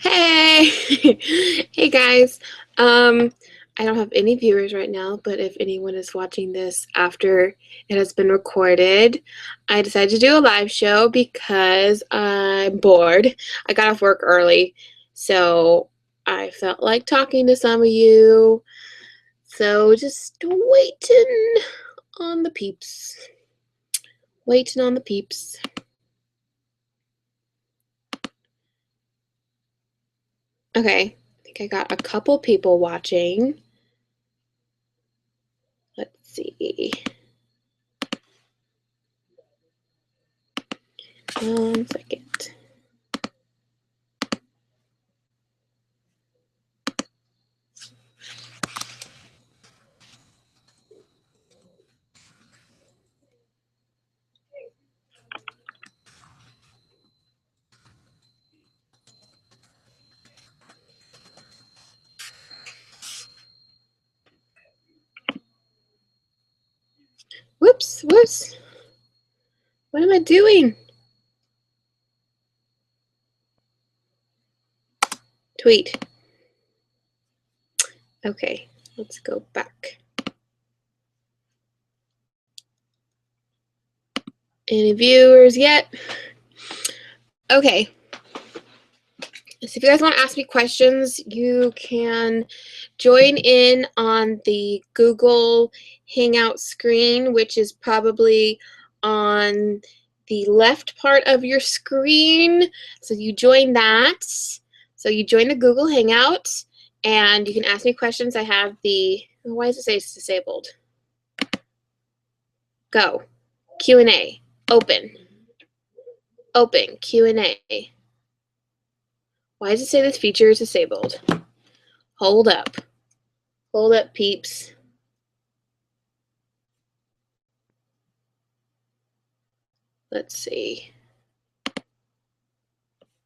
Hey! Hey guys. I don't have any viewers right now, but if anyone is watching this after it has been recorded, I decided to do a live show because I'm bored. I got off work early, so I felt like talking to some of you. So just waiting on the peeps. Waiting on the peeps. Okay, I think I got a couple people watching. Let's see. 1 second. Whoops. What am I doing? Tweet. Okay, let's go back. Any viewers yet? Okay. So if you guys want to ask me questions, you can join in on the Google Hangout screen, which is probably on the left part of your screen. So you join that. So you join the Google Hangout, and you can ask me questions. I have the, why does it say it's disabled? Go. Q&A. Open. Open. Q&A. Why does it say this feature is disabled? Hold up. Hold up, peeps. Let's see.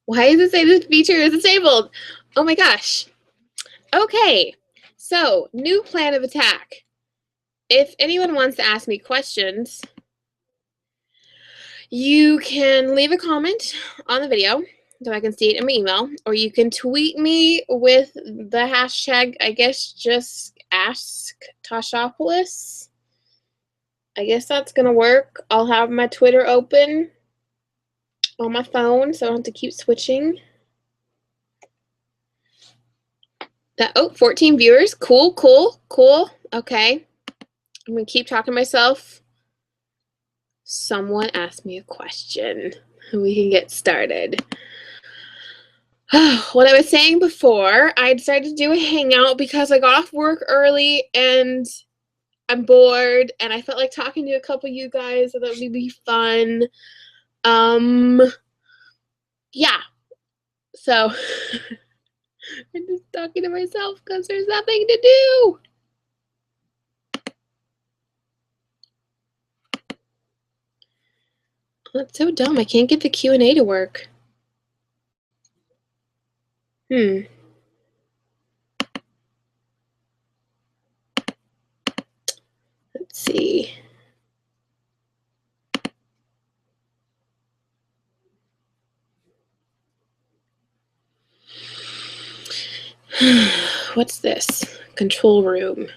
Why does it say this feature is disabled? Oh my gosh. Okay. So, new plan of attack. If anyone wants to ask me questions, you can leave a comment on the video so I can see it in my email, or you can tweet me with the hashtag, I guess, just ask Tashapolis. I guess that's gonna work. I'll have my Twitter open on my phone, so I don't have to keep switching. Oh, 14 viewers. Cool. Okay. I'm gonna keep talking to myself. Someone asked me a question. We can get started. What I was saying before, I decided to do a hangout because I got off work early and I'm bored and I felt like talking to a couple of you guys, so that would be fun. Yeah. So I'm just talking to myself because there's nothing to do. That's so dumb. I can't get the Q&A to work. Let's see. What's this? Control room.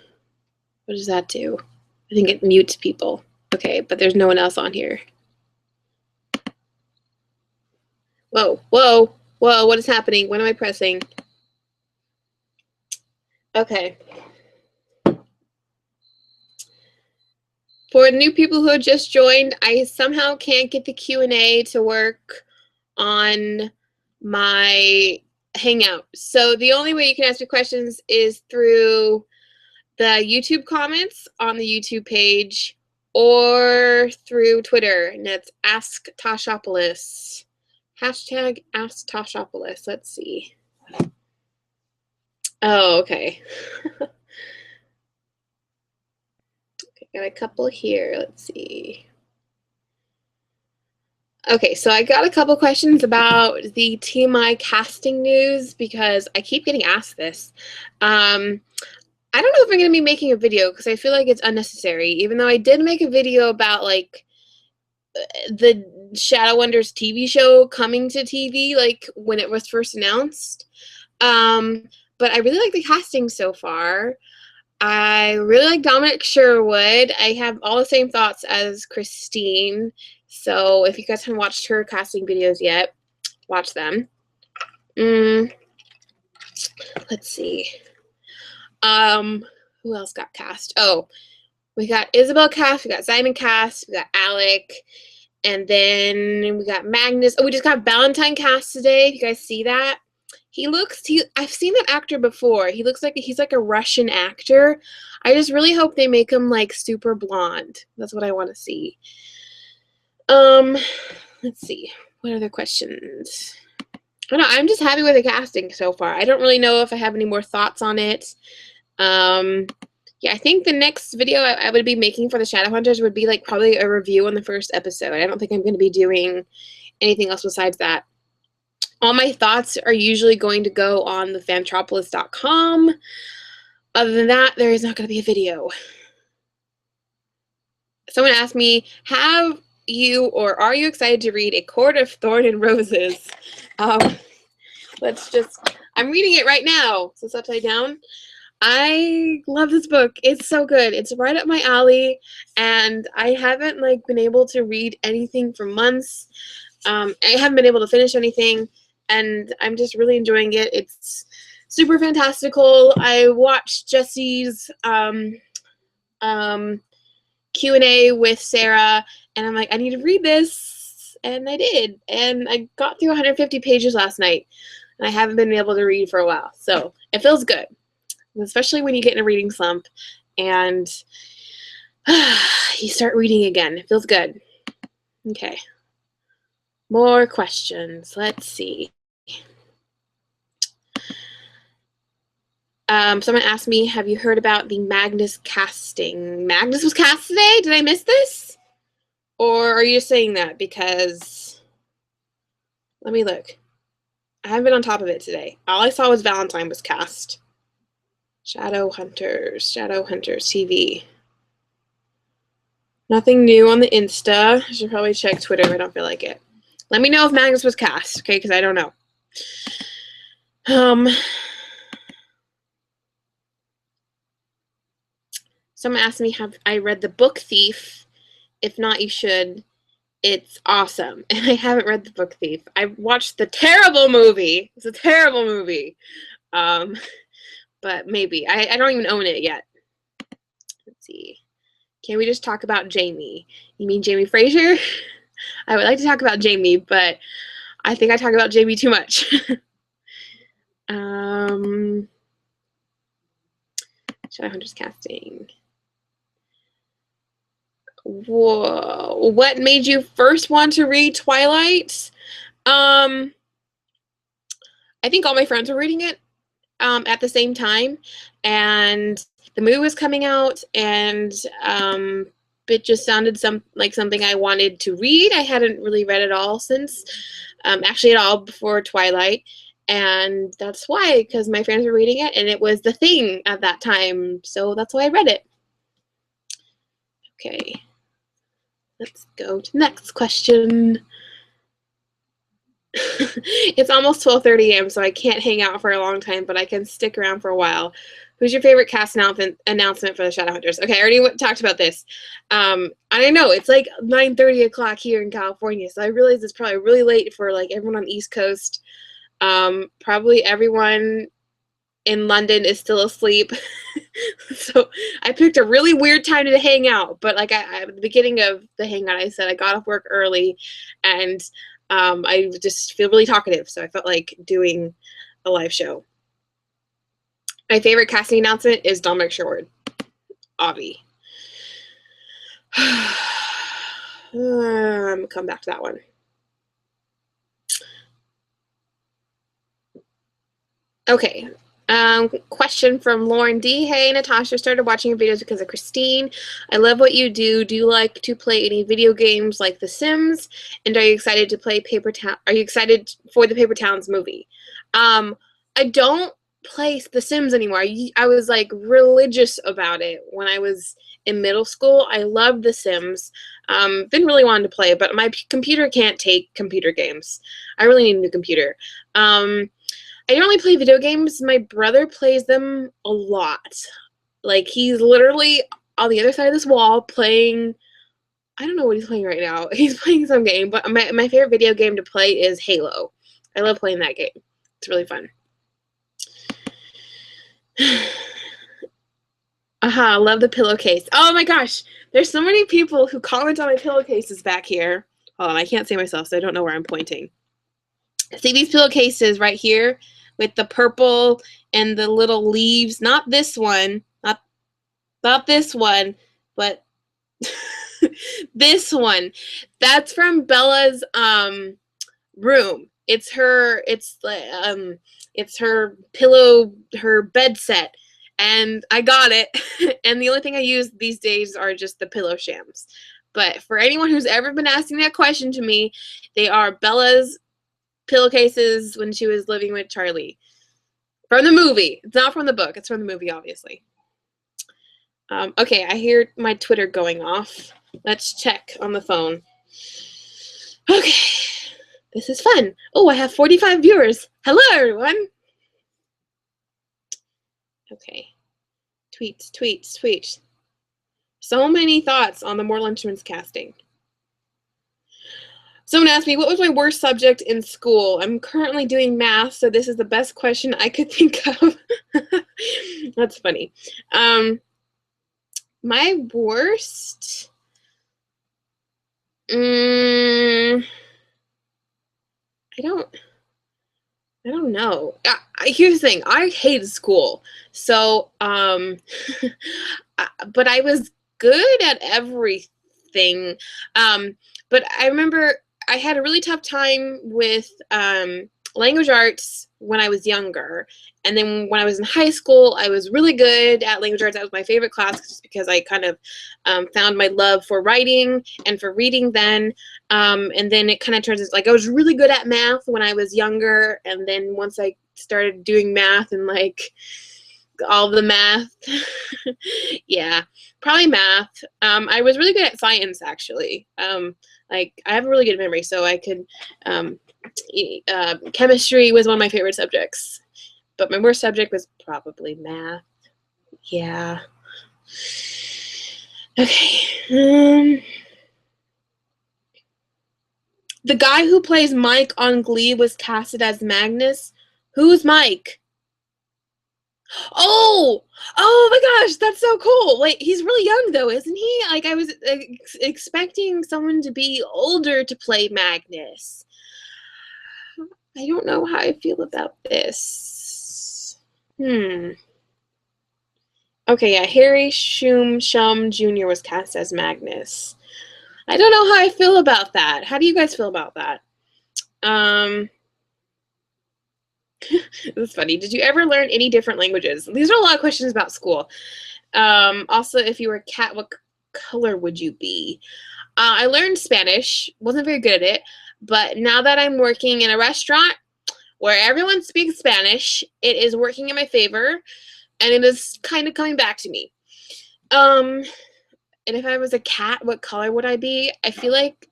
What does that do? I think it mutes people. Okay, but there's no one else on here. Whoa, what is happening? What am I pressing? Okay. For new people who have just joined, I somehow can't get the Q&A to work on my Hangout. So the only way you can ask me questions is through the YouTube comments on the YouTube page or through Twitter, and that's Ask Tashapolis. Hashtag Ask Tashapolis. Let's see. Oh, okay. Okay, got a couple here. Let's see. Okay, so I got a couple questions about the TMI casting news because I keep getting asked this. I don't know if I'm going to be making a video because I feel like it's unnecessary, even though I did make a video about like the Shadowhunters TV show coming to TV, like when it was first announced. But I really like the casting so far. I really like Dominic Sherwood. I have all the same thoughts as Christine. So if you guys haven't watched her casting videos yet, watch them. Let's see. Who else got cast? Oh, we got Isabel cast, we got Simon cast, we got Alec, and then we got Magnus. Oh, we just got Valentine cast today. If you guys see that, I've seen that actor before. He looks like he's like a Russian actor. I just really hope they make him like super blonde. That's what I want to see. Let's see. What other questions? I don't know. I'm just happy with the casting so far. I don't really know if I have any more thoughts on it. Yeah, I think the next video I would be making for the Shadowhunters would be like probably a review on the first episode. I don't think I'm going to be doing anything else besides that. All my thoughts are usually going to go on the Tashapolis.com. Other than that, there is not going to be a video. Someone asked me, have you or are you excited to read A Court of Thorn and Roses? I'm reading it right now. So it's upside down. I love this book. It's so good. It's right up my alley, and I haven't like been able to read anything for months. I haven't been able to finish anything, and I'm just really enjoying it. It's super fantastical. I watched Jesse's Q&A with Sarah, and I'm like, I need to read this, and I did, and I got through 150 pages last night, and I haven't been able to read for a while, so it feels good. Especially when you get in a reading slump and you start reading again. It feels good. Okay. More questions. Let's see. Someone asked me, have you heard about the Magnus casting? Magnus was cast today? Did I miss this? Or are you just saying that because... Let me look. I haven't been on top of it today. All I saw was Valentine was cast. Shadowhunters TV. Nothing new on the Insta. I should probably check Twitter if I don't feel like it. Let me know if Magnus was cast, okay? Because I don't know. Someone asked me, have I read The Book Thief? If not, you should. It's awesome. And I haven't read The Book Thief. I watched the terrible movie. It's a terrible movie. But maybe. I don't even own it yet. Let's see. Can we just talk about Jamie? You mean Jamie Fraser? I would like to talk about Jamie, but I think I talk about Jamie too much. Shadowhunters casting. Whoa. What made you first want to read Twilight? I think all my friends were reading it at the same time, and the movie was coming out, and it just sounded like something I wanted to read. I hadn't really read it all since, actually at all before Twilight, and that's why, because my friends were reading it, and it was the thing at that time, so that's why I read it. Okay, let's go to the next question. It's almost 12:30 a.m., so I can't hang out for a long time, but I can stick around for a while. Who's your favorite cast announcement for the Shadowhunters? Okay, I already talked about this. I don't know. It's like 9:30 o'clock here in California, so I realize it's probably really late for like everyone on the East Coast. Probably everyone in London is still asleep. So I picked a really weird time to hang out, but like at the beginning of the hangout, I said I got off work early, and I just feel really talkative, so I felt like doing a live show. My favorite casting announcement is Dominic Sherwood. Avi. I'm going to come back to that one. Okay. Question from Lauren D. Hey, Natasha, started watching your videos because of Christine. I love what you do. Do you like to play any video games like The Sims? And are you excited to play Paper Town? Are you excited for the Paper Towns movie? I don't play The Sims anymore. I was like religious about it when I was in middle school. I loved The Sims. Didn't really want to play, but my computer can't take computer games. I really need a new computer. I don't really play video games. My brother plays them a lot. Like, he's literally on the other side of this wall playing, I don't know what he's playing right now. He's playing some game, but my favorite video game to play is Halo. I love playing that game. It's really fun. Love the pillowcase. Oh my gosh, there's so many people who comment on my pillowcases back here. Hold on, I can't see myself, so I don't know where I'm pointing. See these pillowcases right here with the purple and the little leaves? Not this one, not this one, but this one. That's from Bella's room. It's her pillow, her bed set. And I got it, and the only thing I use these days are just the pillow shams. But for anyone who's ever been asking that question to me, they are Bella's pillowcases when she was living with Charlie. From the movie. It's not from the book. It's from the movie, obviously. Okay, I hear my Twitter going off. Let's check on the phone. Okay, this is fun. Oh, I have 45 viewers. Hello, everyone. Okay. Tweets. So many thoughts on the Mortal Instruments casting. Someone asked me, what was my worst subject in school? I'm currently doing math, so this is the best question I could think of. That's funny. My worst... I don't know. Here's the thing. I hated school. So, but I was good at everything. But I remember I had a really tough time with language arts when I was younger. And then when I was in high school, I was really good at language arts. That was my favorite class just because I kind of found my love for writing and for reading then. And then it kind of turns into, like, I was really good at math when I was younger. And then once I started doing math and, like, all the math, yeah, probably math. I was really good at science, actually. Like, I have a really good memory, so I could, chemistry was one of my favorite subjects. But my worst subject was probably math. Yeah. Okay. The guy who plays Mike on Glee was casted as Magnus. Who's Mike? Oh my gosh, that's so cool. Wait, he's really young though, isn't he? Like, I was expecting someone to be older to play Magnus. I don't know how I feel about this. Okay, yeah, Harry Shum Jr. was cast as Magnus. I don't know how I feel about that. How do you guys feel about that? This is funny. Did you ever learn any different languages? These are a lot of questions about school. Also, if you were a cat, what color would you be? I learned Spanish. Wasn't very good at it. But now that I'm working in a restaurant where everyone speaks Spanish, it is working in my favor. And it is kind of coming back to me. And if I was a cat, what color would I be? I feel like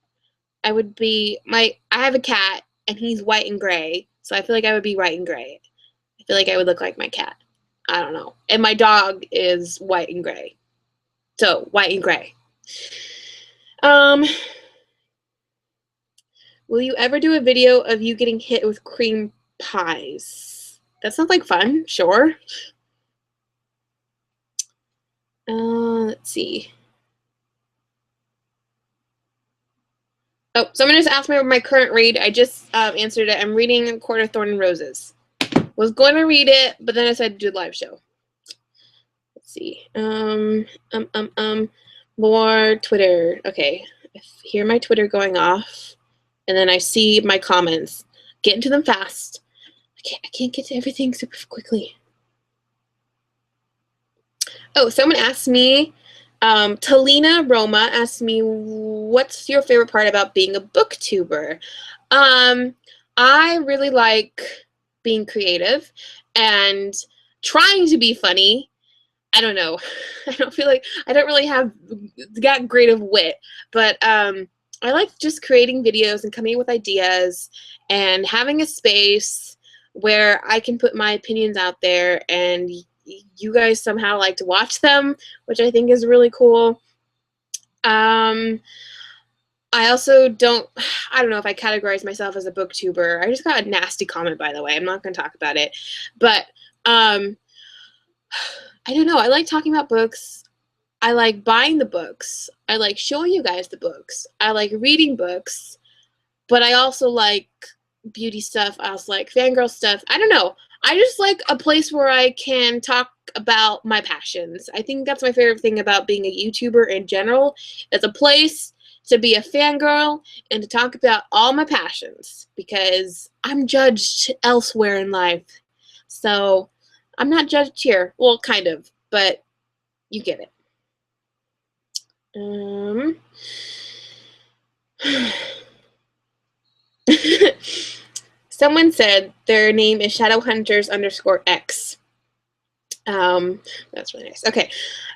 I would be I have a cat, and he's white and gray. So I feel like I would be white and gray. I feel like I would look like my cat. I don't know. And my dog is white and gray. So, white and gray. Will you ever do a video of you getting hit with cream pies? That sounds like fun. Sure. Let's see. Oh, someone just asked me about my current read. I just answered it. I'm reading Court of Thorn and Roses. Was going to read it, but then I decided to do the live show. Let's see. More Twitter. Okay. I hear my Twitter going off, and then I see my comments. Get into them fast. I can't get to everything super quickly. Oh, someone asked me, Talina Roma asked me, what's your favorite part about being a booktuber? I really like being creative and trying to be funny. I don't know. I don't feel like I don't really have that great of wit, but I like just creating videos and coming up with ideas and having a space where I can put my opinions out there and you guys somehow like to watch them, which I think is really cool. I also don't know if I categorize myself as a booktuber. I just got a nasty comment, by the way. I'm not going to talk about it. But I don't know. I like talking about books. I like buying the books. I like showing you guys the books. I like reading books. But I also like beauty stuff. I also like fangirl stuff. I don't know. I just like a place where I can talk about my passions. I think that's my favorite thing about being a YouTuber in general. It's a place to be a fangirl and to talk about all my passions because I'm judged elsewhere in life. So I'm not judged here. Well, kind of, but you get it. Someone said their name is Shadowhunters_X. That's really nice. Okay.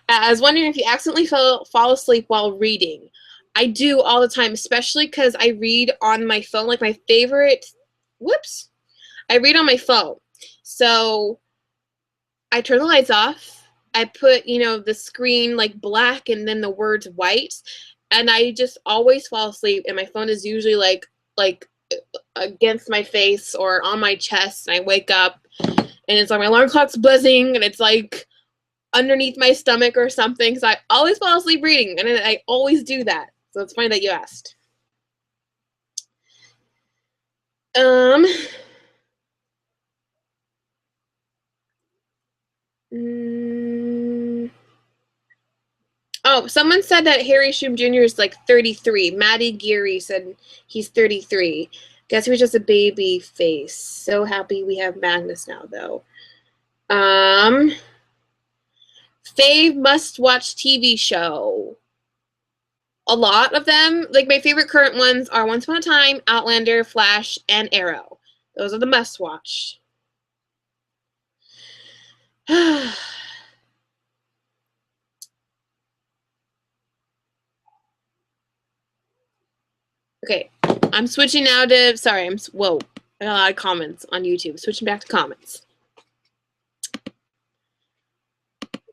I was wondering if you accidentally fall asleep while reading. I do all the time, especially because I read on my phone. Like my favorite, I read on my phone. So I turn the lights off. I put, the screen like black and then the words white. And I just always fall asleep. And my phone is usually like against my face or on my chest. And I wake up and it's like my alarm clock's buzzing and it's like underneath my stomach or something. So I always fall asleep reading. And I always do that. So it's funny that you asked. Oh, someone said that Harry Shum Jr. is like 33. Maddie Geary said he's 33. Guess he was just a baby face. So happy we have Magnus now, though. Fave must-watch TV show. A lot of them, like my favorite current ones are Once Upon a Time, Outlander, Flash, and Arrow. Those are the must-watch. Okay, I'm switching now to, sorry, whoa, I got a lot of comments on YouTube. Switching back to comments.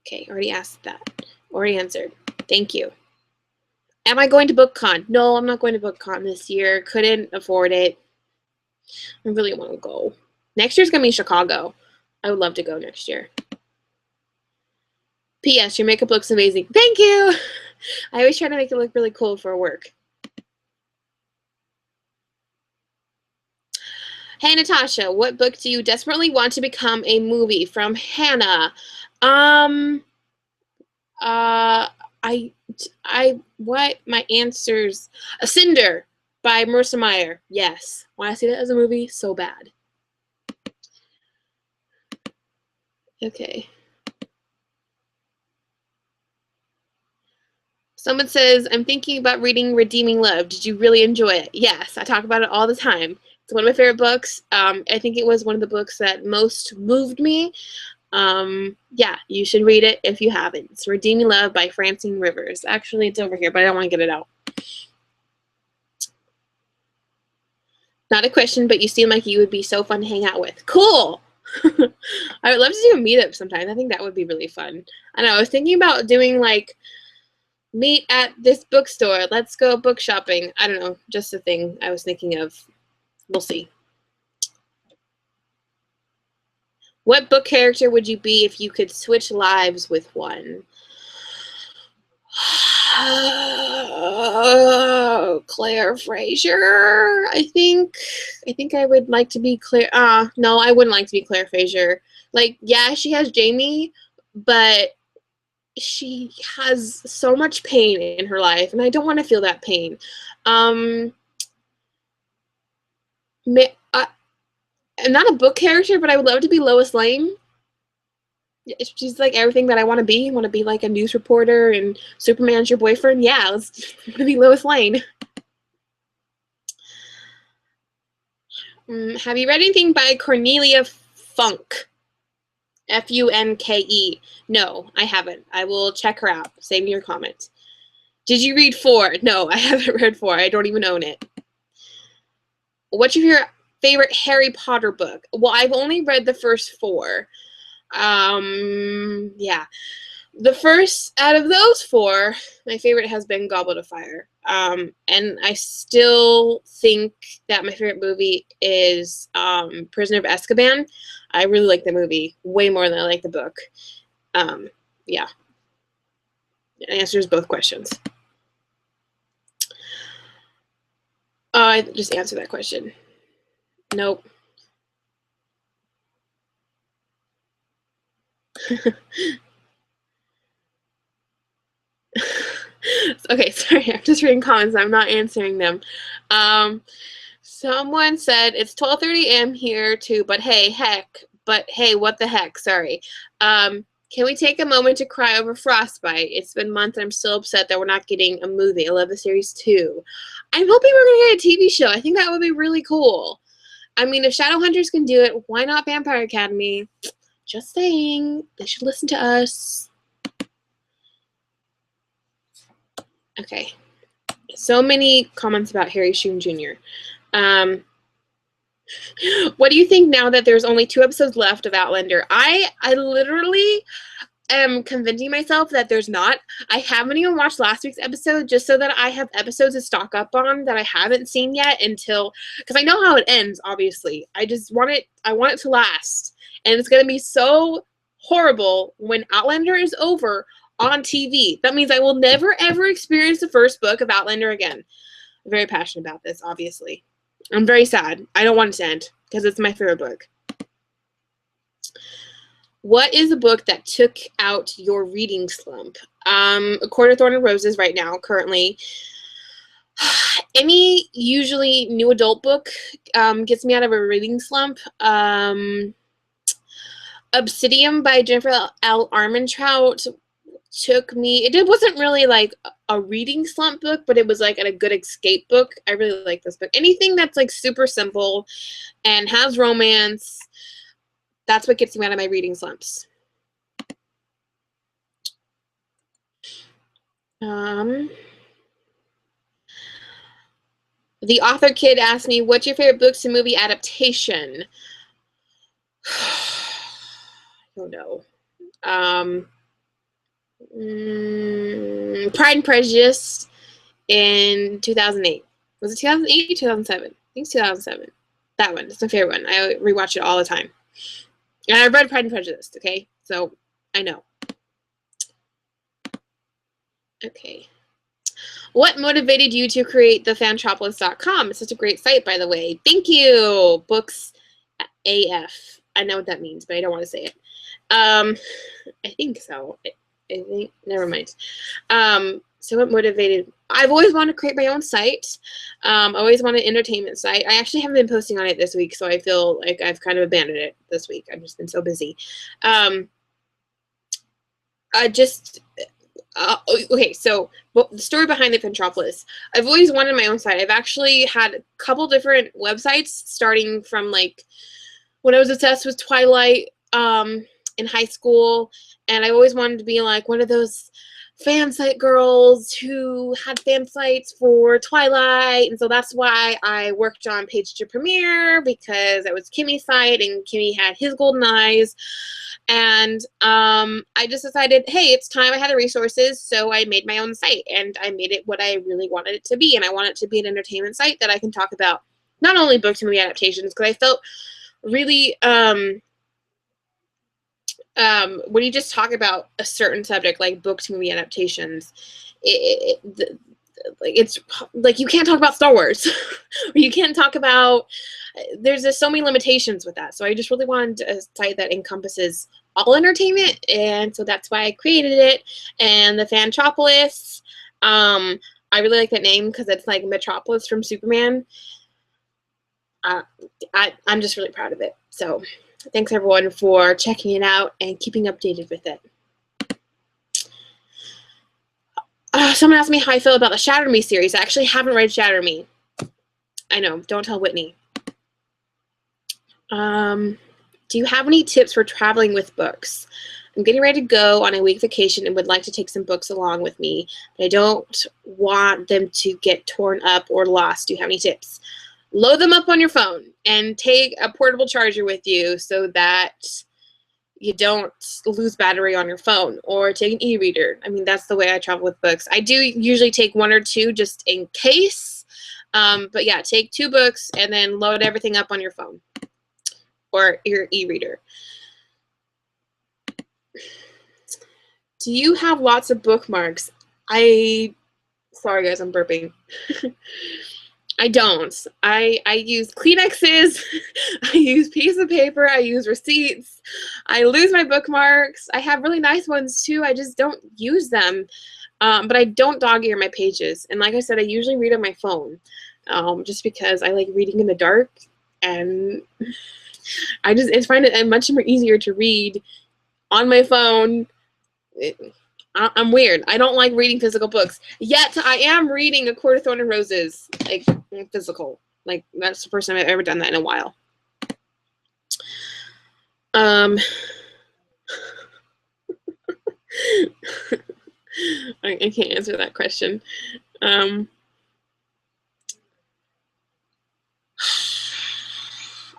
Okay, already asked that. Already answered. Thank you. Am I going to BookCon? No, I'm not going to BookCon this year. Couldn't afford it. I really want to go. Next year's going to be Chicago. I would love to go next year. P.S. Your makeup looks amazing. Thank you! I always try to make it look really cool for work. Hey, Natasha, what book do you desperately want to become a movie? From Hannah. My answers. A Cinder by Marissa Meyer. Yes. Want to see that as a movie? So bad. Okay. Someone says, I'm thinking about reading Redeeming Love. Did you really enjoy it? Yes, I talk about it all the time. It's one of my favorite books. I think it was one of the books that most moved me. Yeah, you should read it if you haven't. It's Redeeming Love by Francine Rivers. Actually, it's over here, but I don't want to get it out. Not a question, but you seem like you would be so fun to hang out with. Cool! I would love to do a meetup sometime. I think that would be really fun. I know, I was thinking about doing like meet at this bookstore. Let's go book shopping. I don't know, just a thing I was thinking of. We'll see. What book character would you be if you could switch lives with one? Claire Fraser, I think. I think I would like to be Claire. No, I wouldn't like to be Claire Fraser. Like, yeah, she has Jamie, but she has so much pain in her life, and I don't want to feel that pain. I'm not a book character, but I would love to be Lois Lane. She's like everything that I want to be. I want to be like a news reporter and Superman's your boyfriend. Yeah, let's be Lois Lane. Have you read anything by Cornelia Funk? Funke? No, I haven't. I will check her out. Save me your comments. Did you read 4? No, I haven't read 4. I don't even own it. What's your favorite Harry Potter book? Well, I've only read the first 4. Yeah. The first out of those 4, my favorite has been Goblet of Fire. And I still think that my favorite movie is Prisoner of Azkaban. I really like the movie way more than I like the book. Yeah. It answers both questions. I just answered that question. Nope. Okay, sorry, I'm just reading comments. I'm not answering them. Someone said it's 12:30 a.m. here too, but hey, what the heck? Sorry. Can we take a moment to cry over Frostbite? It's been months and I'm still upset that we're not getting a movie. I love the series too. I'm hoping we're going to get a TV show. I think that would be really cool. I mean, if Shadowhunters can do it, why not Vampire Academy? Just saying. They should listen to us. Okay. So many comments about Harry Sheen Jr. What do you think now that there's only 2 episodes left of Outlander? I literally am convincing myself that there's not. I haven't even watched last week's episode just so that I have episodes to stock up on that I haven't seen yet until, because I know how it ends, obviously. I want it to last. And it's going to be so horrible when Outlander is over on TV. That means I will never ever experience the first book of Outlander again. I'm very passionate about this, obviously. I'm very sad. I don't want it to end because it's my favorite book. What is a book that took out your reading slump? A Court of Thorn and Roses right now, currently. Any usually new adult book gets me out of a reading slump. Obsidian by Jennifer L. Armentrout took me. It wasn't really like a reading slump book, but it was like a good escape book. I really like this book. Anything that's like super simple and has romance, that's what gets me out of my reading slumps. The author kid asked me, what's your favorite books and movie adaptation? I don't know. Pride and Prejudice in 2008. Was it 2008 or 2007? I think it's 2007. That one. It's my favorite one. I rewatch it all the time. And I read Pride and Prejudice, okay? So I know. Okay. What motivated you to create the Tashapolis.com? It's such a great site, by the way. Thank you. Books AF. I know what that means, but I don't want to say it. I think so. I think, never mind. So what motivated? I've always wanted to create my own site. I always wanted an entertainment site. I actually haven't been posting on it this week, so I feel like I've kind of abandoned it this week. I've just been so busy. Okay, so the story behind the Tashapolis. I've always wanted my own site. I've actually had a couple different websites, starting from like when I was obsessed with Twilight in high school, and I always wanted to be like one of those fan site girls who had fan sites for Twilight, and so that's why I worked on Page to Premiere, because it was Kimmy's site and Kimmy had his golden eyes. And I just decided, hey, it's time. I had the resources, so I made my own site, and I made it what I really wanted it to be. And I want it to be an entertainment site that I can talk about not only book to movie adaptations, because I felt really when you just talk about a certain subject like book to movie adaptations, it's like you can't talk about Star Wars or you can't talk about, there's just so many limitations with that. So I just really wanted a site that encompasses all entertainment, and so that's why I created it. And the Tashapolis, I really like that name because it's like Metropolis from Superman. I'm just really proud of it. So thanks everyone for checking it out and keeping updated with it. Someone asked me how I feel about the Shatter Me series. I actually haven't read Shatter Me. I know, don't tell Whitney. Do you have any tips for traveling with books? I'm getting ready to go on a week vacation and would like to take some books along with me, but I don't want them to get torn up or lost. Do you have any tips? Load them up on your phone and take a portable charger with you so that you don't lose battery on your phone, or take an e-reader. I mean, that's the way I travel with books. I do usually take 1 or 2 just in case. But yeah, take 2 books and then load everything up on your phone or your e-reader. Do you have lots of bookmarks? Sorry guys, I'm burping. I don't. I use Kleenexes, I use piece of paper, I use receipts, I lose my bookmarks. I have really nice ones too, I just don't use them. But I don't dog ear my pages. And like I said, I usually read on my phone, just because I like reading in the dark, and I find it much more easier to read on my phone. I'm weird. I don't like reading physical books. Yet I am reading A Court of Thorn and Roses, like physical. Like that's the first time I've ever done that in a while. I can't answer that question.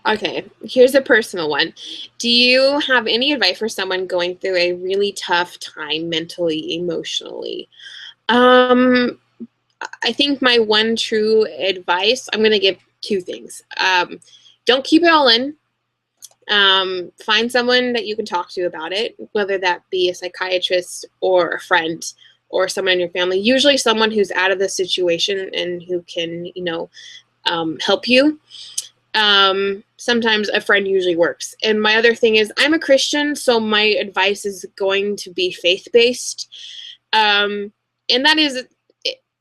Okay, here's a personal one. Do you have any advice for someone going through a really tough time mentally, emotionally? I think my one true advice, I'm going to give 2 things. Don't keep it all in. Find someone that you can talk to about it, whether that be a psychiatrist or a friend or someone in your family. Usually someone who's out of the situation and who can, you know, help you. Sometimes a friend usually works. And my other thing is I'm a Christian, so my advice is going to be faith-based. And that is,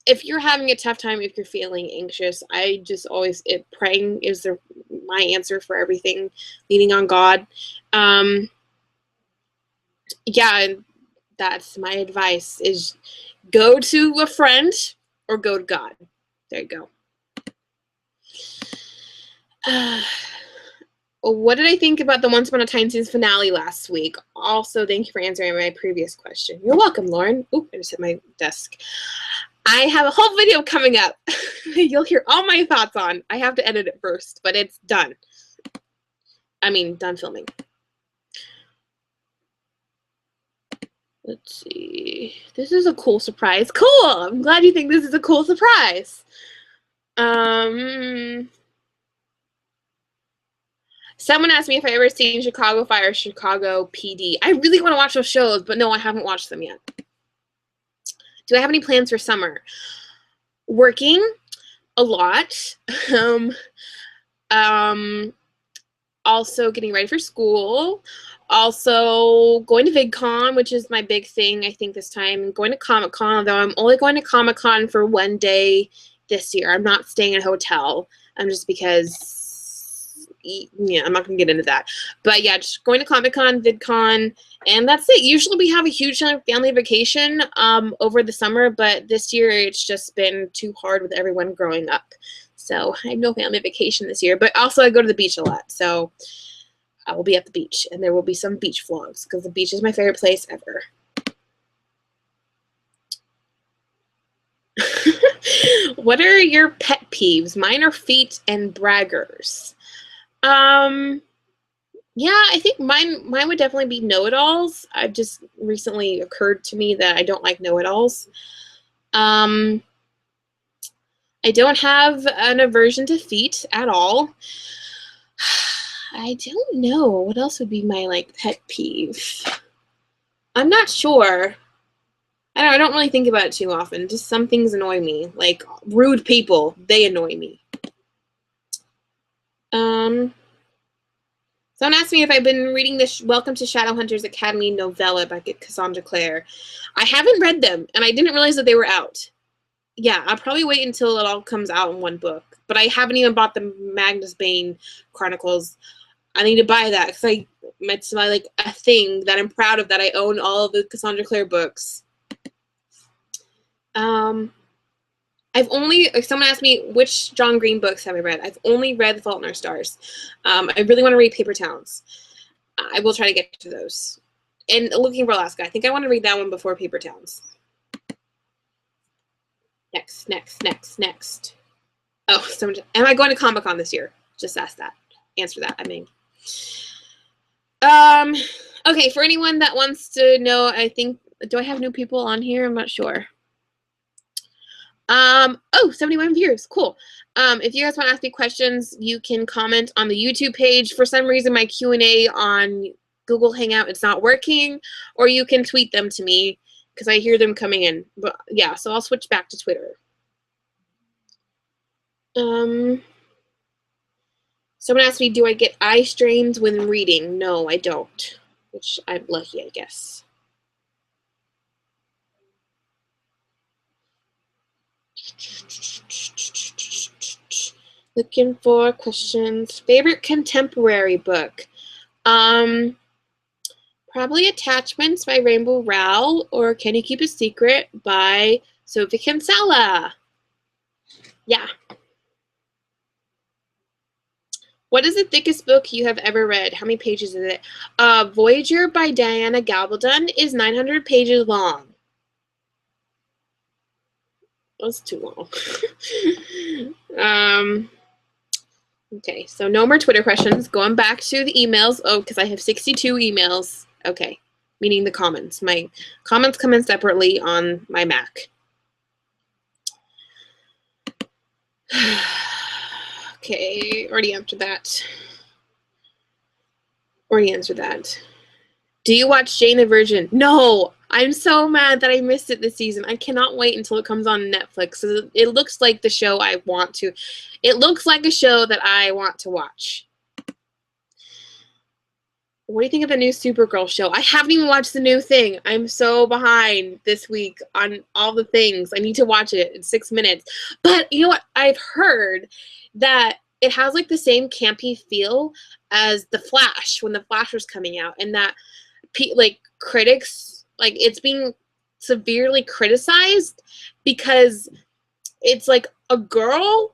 if you're having a tough time, if you're feeling anxious, I just always, praying is my answer for everything, leaning on God. Yeah, and that's my advice, is go to a friend or go to God. There you go. What did I think about the Once Upon a Time season finale last week? Also, thank you for answering my previous question. You're welcome, Lauren. Oop, I just hit my desk. I have a whole video coming up. You'll hear all my thoughts on. I have to edit it first, but it's done. I mean, done filming. Let's see. This is a cool surprise. Cool! I'm glad you think this is a cool surprise. Someone asked me if I ever seen Chicago Fire, Chicago PD. I really want to watch those shows, but no, I haven't watched them yet. Do I have any plans for summer? Working a lot. Also getting ready for school. Also going to VidCon, which is my big thing, I think, this time. Going to Comic-Con, although I'm only going to Comic-Con for 1 day this year. I'm not staying in a hotel. Just because, yeah, I'm not going to get into that. But yeah, just going to Comic-Con, VidCon, and that's it. Usually we have a huge family vacation over the summer, but this year it's just been too hard with everyone growing up. So I have no family vacation this year. But also I go to the beach a lot, so I will be at the beach, and there will be some beach vlogs because the beach is my favorite place ever. What are your pet peeves? Mine are feet and braggers. Yeah, I think mine would definitely be know-it-alls. I've just recently occurred to me that I don't like know-it-alls. I don't have an aversion to feet at all. I don't know. What else would be my, like, pet peeve? I'm not sure. I don't really think about it too often. Just some things annoy me. Like, rude people. They annoy me. Someone asked me if I've been reading the Welcome to Shadowhunters Academy novella by Cassandra Clare. I haven't read them, and I didn't realize that they were out. Yeah, I'll probably wait until it all comes out in one book. But I haven't even bought the Magnus Bane Chronicles. I need to buy that because it's my, like, a thing that I'm proud of, that I own all of the Cassandra Clare books. I I've only, someone asked me, which John Green books have I read? I've only read The Fault in Our Stars. I really want to read Paper Towns. I will try to get to those. And Looking for Alaska. I think I want to read that one before Paper Towns. Next. Oh, someone, am I going to Comic-Con this year? Just ask that. Answer that, I mean. Okay, for anyone that wants to know, I think, do I have new people on here? I'm not sure. Oh, 71 viewers, cool. If you guys want to ask me questions, you can comment on the YouTube page. For some reason, my Q&A on Google Hangout, it's not working, or you can tweet them to me, because I hear them coming in. But yeah, so I'll switch back to Twitter. Someone asked me, do I get eye strains when reading? No, I don't, which I'm lucky, I guess. Looking for questions. Favorite contemporary book? Probably Attachments by Rainbow Rowell, or Can You Keep a Secret by Sophie Kinsella. Yeah. What is the thickest book you have ever read? How many pages is it? Voyager by Diana Gabaldon is 900 pages long. That's too long. Okay, so no more Twitter questions. Going back to the emails. Oh, because I have 62 emails. Okay, meaning the comments. My comments come in separately on my Mac. Okay, already answered that. Do you watch Jane the Virgin? No! I'm so mad that I missed it this season. I cannot wait until it comes on Netflix. It looks like the show I want to. It looks like a show that I want to watch. What do you think of the new Supergirl show? I haven't even watched the new thing. I'm so behind this week on all the things. I need to watch it in 6 minutes. But you know what? I've heard that it has like the same campy feel as The Flash when The Flash was coming out, and that like critics, like it's being severely criticized because it's like a girl.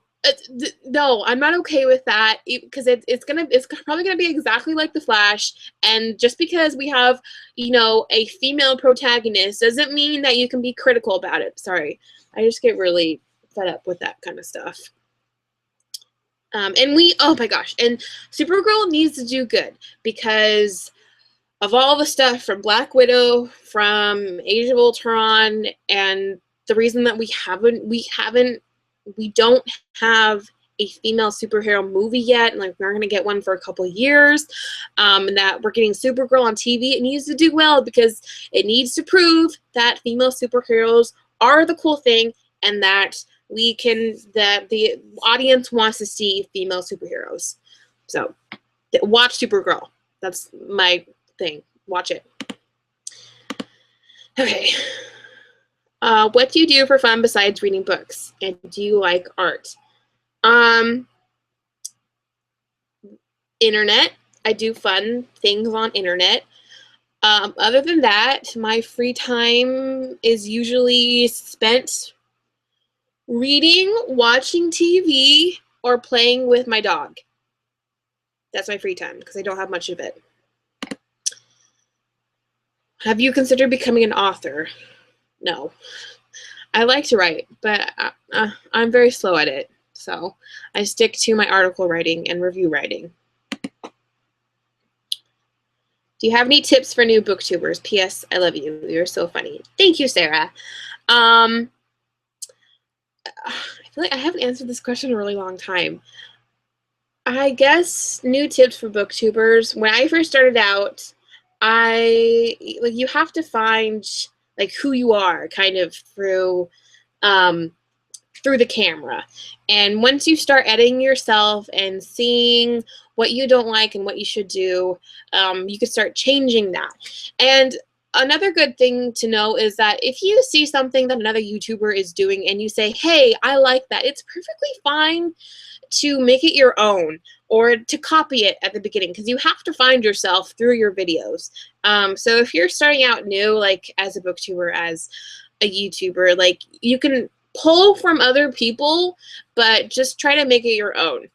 No, I'm not okay with that, because it's probably gonna be exactly like The Flash, and just because we have, you know, a female protagonist doesn't mean that you can be critical about it. Sorry, I just get really fed up with that kind of stuff. Oh my gosh, and Supergirl needs to do good because of all the stuff from Black Widow, from Age of Ultron, and the reason that we don't have a female superhero movie yet, and like we're not gonna get one for a couple years, and that we're getting Supergirl on TV. It needs to do well because it needs to prove that female superheroes are the cool thing, and that that the audience wants to see female superheroes. So watch Supergirl. That's my thing. Watch it. Okay. What do you do for fun besides reading books? And do you like art? Internet. I do fun things on internet. Other than that, my free time is usually spent reading, watching TV, or playing with my dog. That's my free time because I don't have much of it. Have you considered becoming an author? No. I like to write, but I'm very slow at it. So I stick to my article writing and review writing. Do you have any tips for new booktubers? P.S. I love you. You're so funny. Thank you, Sarah. I feel like I haven't answered this question in a really long time. I guess new tips for booktubers. When I first started out, you have to find like who you are kind of through the camera. And once you start editing yourself and seeing what you don't like and what you should do, you can start changing that. And another good thing to know is that if you see something that another YouTuber is doing and you say, hey, I like that, it's perfectly fine to make it your own or to copy it at the beginning, because you have to find yourself through your videos. So if you're starting out new, like as a booktuber, as a YouTuber, like you can pull from other people, but just try to make it your own.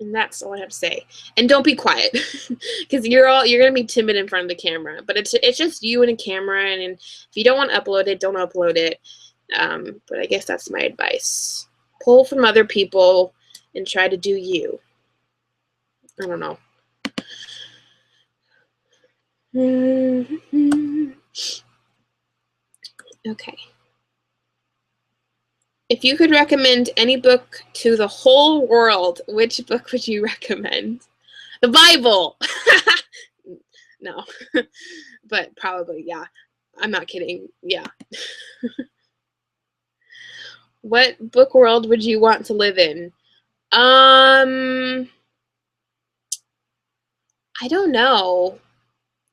And that's all I have to say. And don't be quiet, because you're gonna be timid in front of the camera. But it's just you and a camera, and if you don't want to upload it, don't upload it. But I guess that's my advice. Pull from other people and try to do you. I don't know. Okay. If you could recommend any book to the whole world, which book would you recommend? The Bible! No. But probably, yeah. I'm not kidding. Yeah. What book world would you want to live in? I don't know.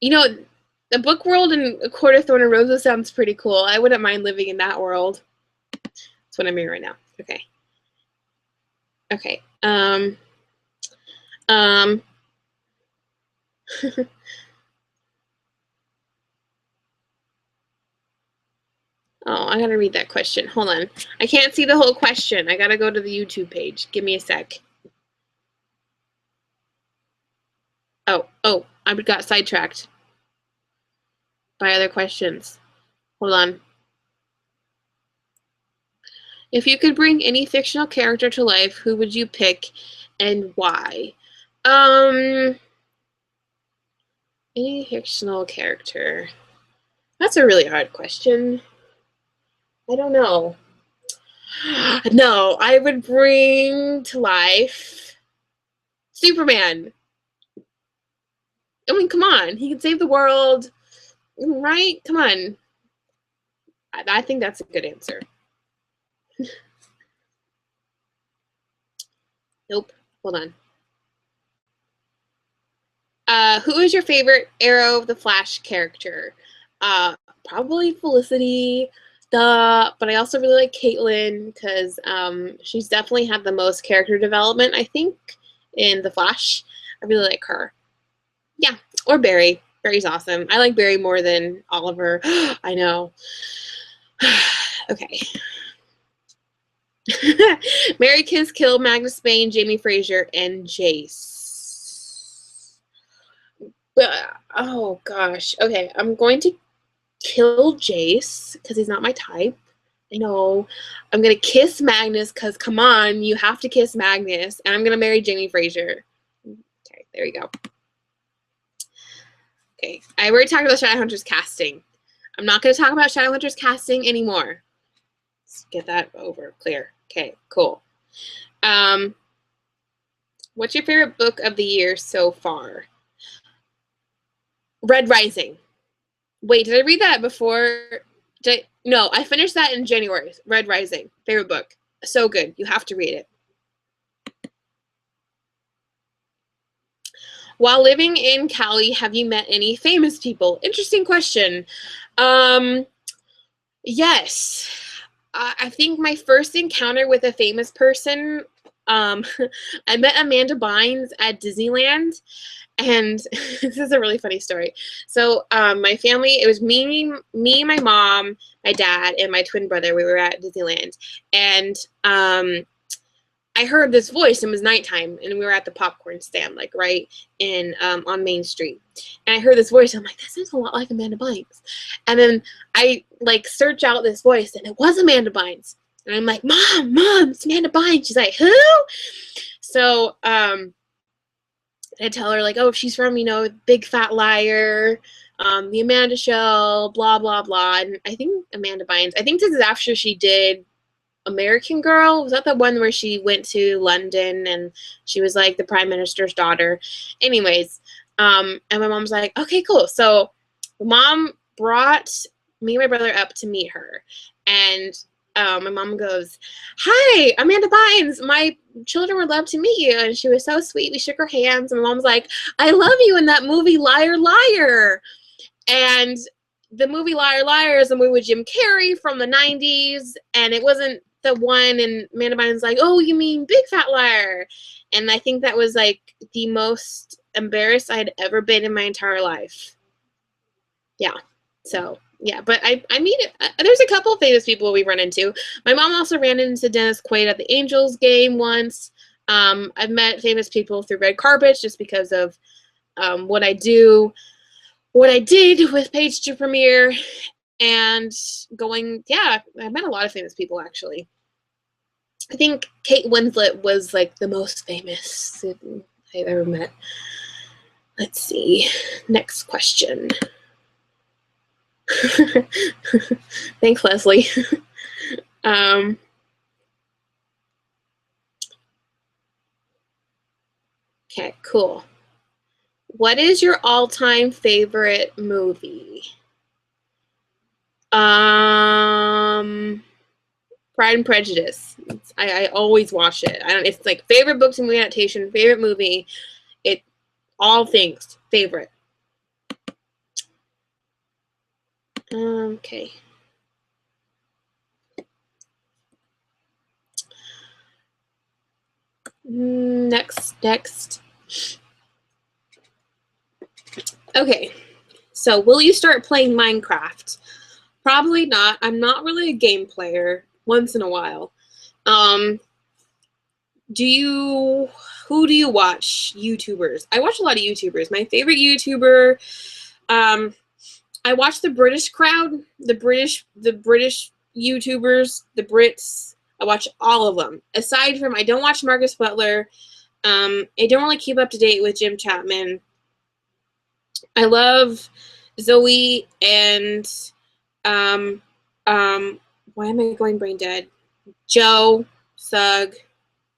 You know, the book world in A Court of Thorn and Roses sounds pretty cool. I wouldn't mind living in that world. That's what I'm in right now. Okay. Okay. Oh, I gotta read that question. Hold on. I can't see the whole question. I gotta go to the YouTube page. Give me a sec. Oh, I got sidetracked by other questions. Hold on. If you could bring any fictional character to life, who would you pick and why? Any fictional character? That's a really hard question. I don't know. No, I would bring to life Superman. I mean, come on. He can save the world, right? Come on. I think that's a good answer. Nope. Hold on. Who is your favorite Arrow of the Flash character? Probably Felicity. But I also really like Caitlin because she's definitely had the most character development, I think, in The Flash. I really like her. Yeah, or Barry. Barry's awesome. I like Barry more than Oliver. I know. Okay. Mary Kiss, Kill, Magnus Bane, Jamie Fraser, and Jace. Oh, gosh. Okay, I'm going to kill Jace because he's not my type. I know. I'm going to kiss Magnus because, come on, you have to kiss Magnus. And I'm going to marry Jamie Fraser. Okay, there you go. Okay, I already talked about Shadowhunters casting. I'm not going to talk about Shadowhunters casting anymore. Let's get that over. Clear. Okay, cool. What's your favorite book of the year so far? Red Rising. Wait, did I read that before? No, I finished that in January. Red Rising. Favorite book. So good. You have to read it. While living in Cali, have you met any famous people? Interesting question. Yes. I think my first encounter with a famous person, I met Amanda Bynes at Disneyland. And this is a really funny story. So my family, it was me, my mom, my dad, and my twin brother. We were at Disneyland. And I heard this voice. It was nighttime, and we were at the popcorn stand, like right in on Main Street. And I heard this voice. I'm like, this is a lot like Amanda Bynes. And then I like search out this voice, and it was Amanda Bynes. And I'm like, Mom, it's Amanda Bynes. She's like, who? So I tell her like, oh, she's from Big Fat Liar, The Amanda Show, blah blah blah. And I think Amanda Bynes. I think this is after she did American Girl. Was that the one where she went to London and she was like the prime minister's daughter? Anyways, and my mom's like, okay, cool. So mom brought me and my brother up to meet her, and my mom goes, hi, Amanda Bynes, my children would love to meet you. And she was so sweet. We shook her hands, and my mom's like, I love you in that movie Liar Liar. And the movie Liar Liar is a movie with Jim Carrey from the 90s, and it wasn't the one. And Amanda Bynes like, oh, you mean Big Fat Liar? And I think that was like the most embarrassed I'd ever been in my entire life. Yeah. So yeah, but I meet there's a couple of famous people we run into. My mom also ran into Dennis Quaid at the Angels game once. I've met famous people through red carpets just because of what I do, what I did with Page to Premiere, and going. Yeah, I met a lot of famous people actually. I think Kate Winslet was like the most famous I've ever met. Let's see. Next question. Thanks, Leslie. Okay, cool. What is your all-time favorite movie? Pride and Prejudice. I always watch it. It's like favorite books and movie adaptation, favorite movie. It all things favorite. Okay. Next. Okay. So, will you start playing Minecraft? Probably not. I'm not really a game player. Once in a while. Who do you watch? YouTubers. I watch a lot of YouTubers. My favorite YouTuber, I watch the British crowd, the British YouTubers, the Brits. I watch all of them. Aside from, I don't watch Marcus Butler. I don't really keep up to date with Jim Chapman. I love Zoe and why am I going brain dead? Joe, Sug.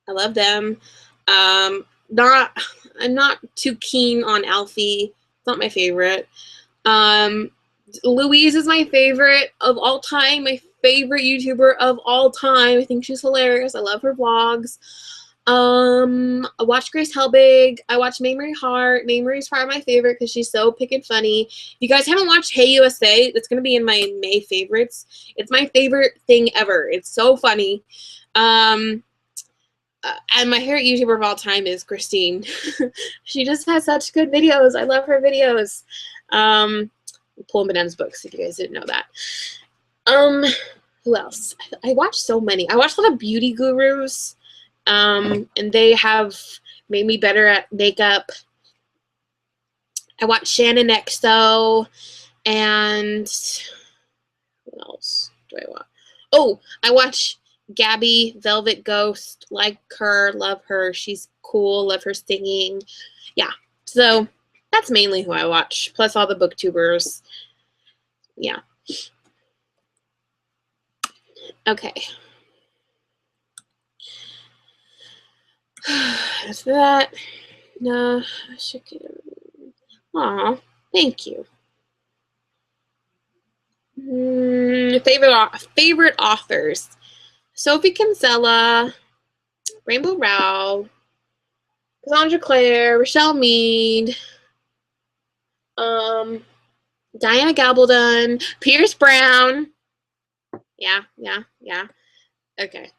I love them. I'm not too keen on Alfie. It's not my favorite. Louise is my favorite of all time. My favorite YouTuber of all time. I think she's hilarious. I love her vlogs. I watch Grace Helbig. I watch Mamrie Hart. Mamrie's probably my favorite because she's so pick and funny. If you guys haven't watched Hey USA, it's gonna be in my May favorites. It's my favorite thing ever. It's so funny. And my favorite YouTuber of all time is Christine. She just has such good videos. I love her videos. Pulling Bananas books, if you guys didn't know that. Who else? I watch so many. I watch a lot of beauty gurus. And they have made me better at makeup. I watch Shannon XO, and what else do I watch? Oh, I watch Gabby Velvet Ghost. Like her, love her. She's cool. Love her singing. Yeah. So that's mainly who I watch. Plus all the booktubers. Yeah. Okay. After that, no, I should get it. Aw, thank you. Favorite authors: Sophie Kinsella, Rainbow Rowell, Cassandra Clare, Rochelle Mead, Diana Gabaldon, Pierce Brown. Yeah. Okay,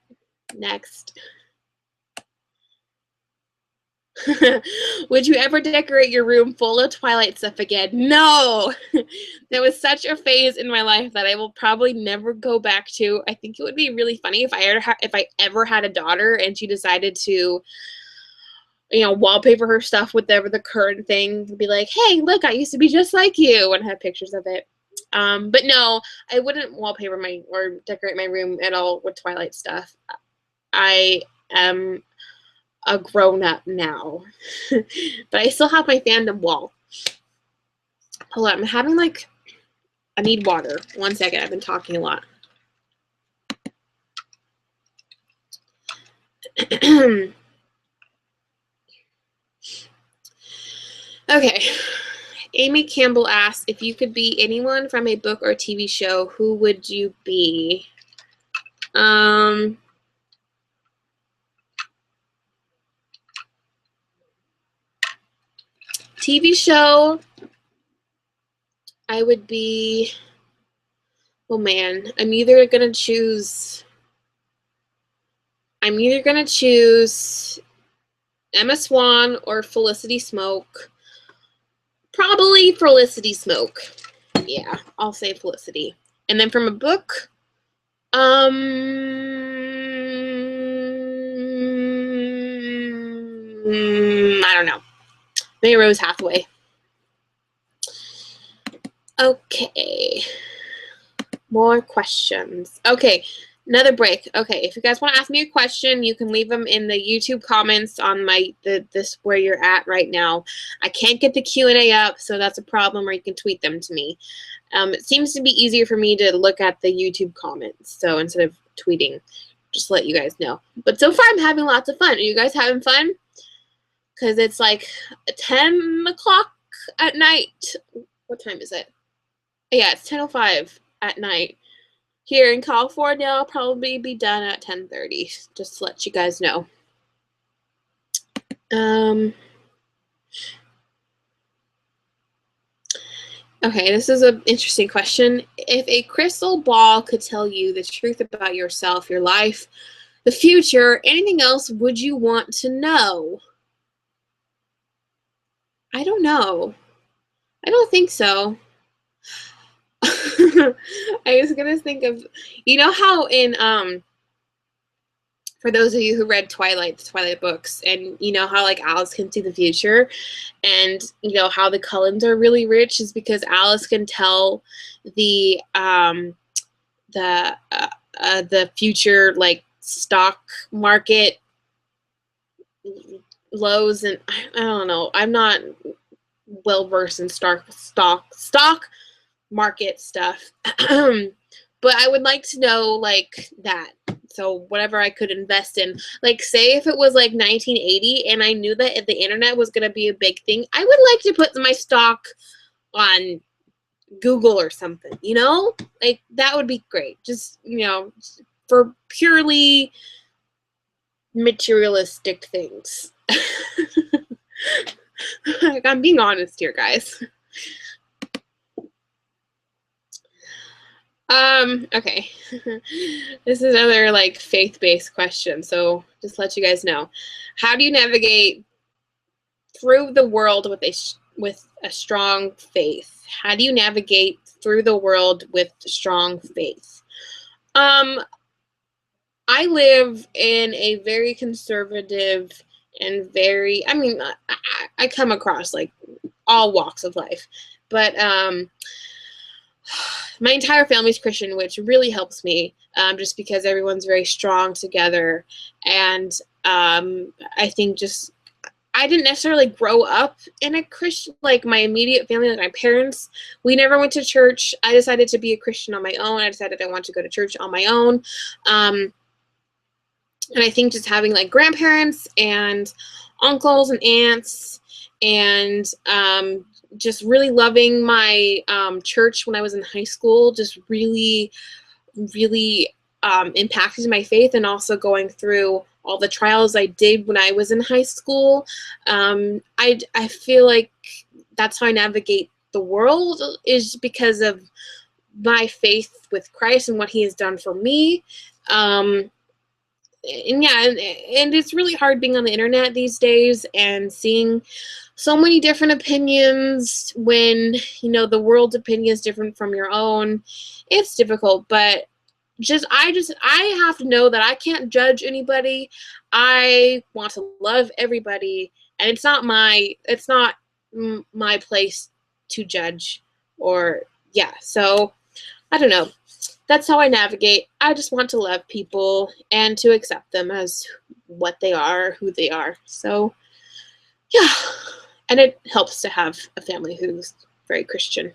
next. Would you ever decorate your room full of Twilight stuff again? No! There was such a phase in my life that I will probably never go back to. I think it would be really funny if I ever had a daughter and she decided to, wallpaper her stuff with the current thing. Be like, hey, look, I used to be just like you, and have pictures of it. But no, I wouldn't wallpaper or decorate my room at all with Twilight stuff. I am a grown-up now. But I still have my fandom wall. Hold on, I'm having I need water. 1 second, I've been talking a lot. Okay. Amy Campbell asked, if you could be anyone from a book or TV show, who would you be? TV show, I would be, oh man, I'm either gonna choose Emma Swan or Felicity Smoke. Probably Felicity Smoke. yeah, I'll say Felicity. And then from a book, I don't know. Maybe Rose Hathaway. Okay. More questions. Okay. Another break. Okay, if you guys want to ask me a question, you can leave them in the YouTube comments on this where you're at right now. I can't get the Q&A up, so that's a problem, or you can tweet them to me. It seems to be easier for me to look at the YouTube comments, so instead of tweeting, just to let you guys know. But so far, I'm having lots of fun. Are you guys having fun? Because it's like 10 o'clock at night. What time is it? Yeah, it's 10:05 at night. Here in California, I'll probably be done at 10:30, just to let you guys know. Okay, this is an interesting question. If a crystal ball could tell you the truth about yourself, your life, the future, anything else, would you want to know? I don't know. I don't think so. I was gonna think of, you know how in for those of you who read Twilight, the Twilight books, and you know how like Alice can see the future, and you know how the Cullens are really rich is because Alice can tell the future like stock market lows, and I don't know. I'm not well versed in stock market stuff, but I would like to know like that. So whatever I could invest in, like say if it was like 1980 and I knew that the internet was going to be a big thing, I would like to put my stock on Google or something, you know, like that would be great. Just, you know, for purely materialistic things. Like, I'm being honest here, guys. Okay. This is another like faith-based question, so just to let you guys know. How do you navigate through the world with a strong faith? How do you navigate through the world with strong faith? I live in a very conservative and very, I mean, I come across like all walks of life, but my entire family's Christian, which really helps me, just because everyone's very strong together. And I think just, I didn't necessarily grow up in a Christian, like my immediate family, like my parents, we never went to church. I decided to be a Christian on my own. I decided I wanted to go to church on my own. And I think just having like grandparents and uncles and aunts and just really loving my church when I was in high school just really, really impacted my faith, and also going through all the trials I did when I was in high school. I feel like that's how I navigate the world, is because of my faith with Christ and what he has done for me. And yeah, and it's really hard being on the internet these days and seeing so many different opinions when, you know, the world's opinion is different from your own. It's difficult, but I have to know that I can't judge anybody. I want to love everybody, and it's not my place to judge, or yeah. So I don't know. That's how I navigate. I just want to love people and to accept them as what they are, who they are. So yeah, and it helps to have a family who's very Christian.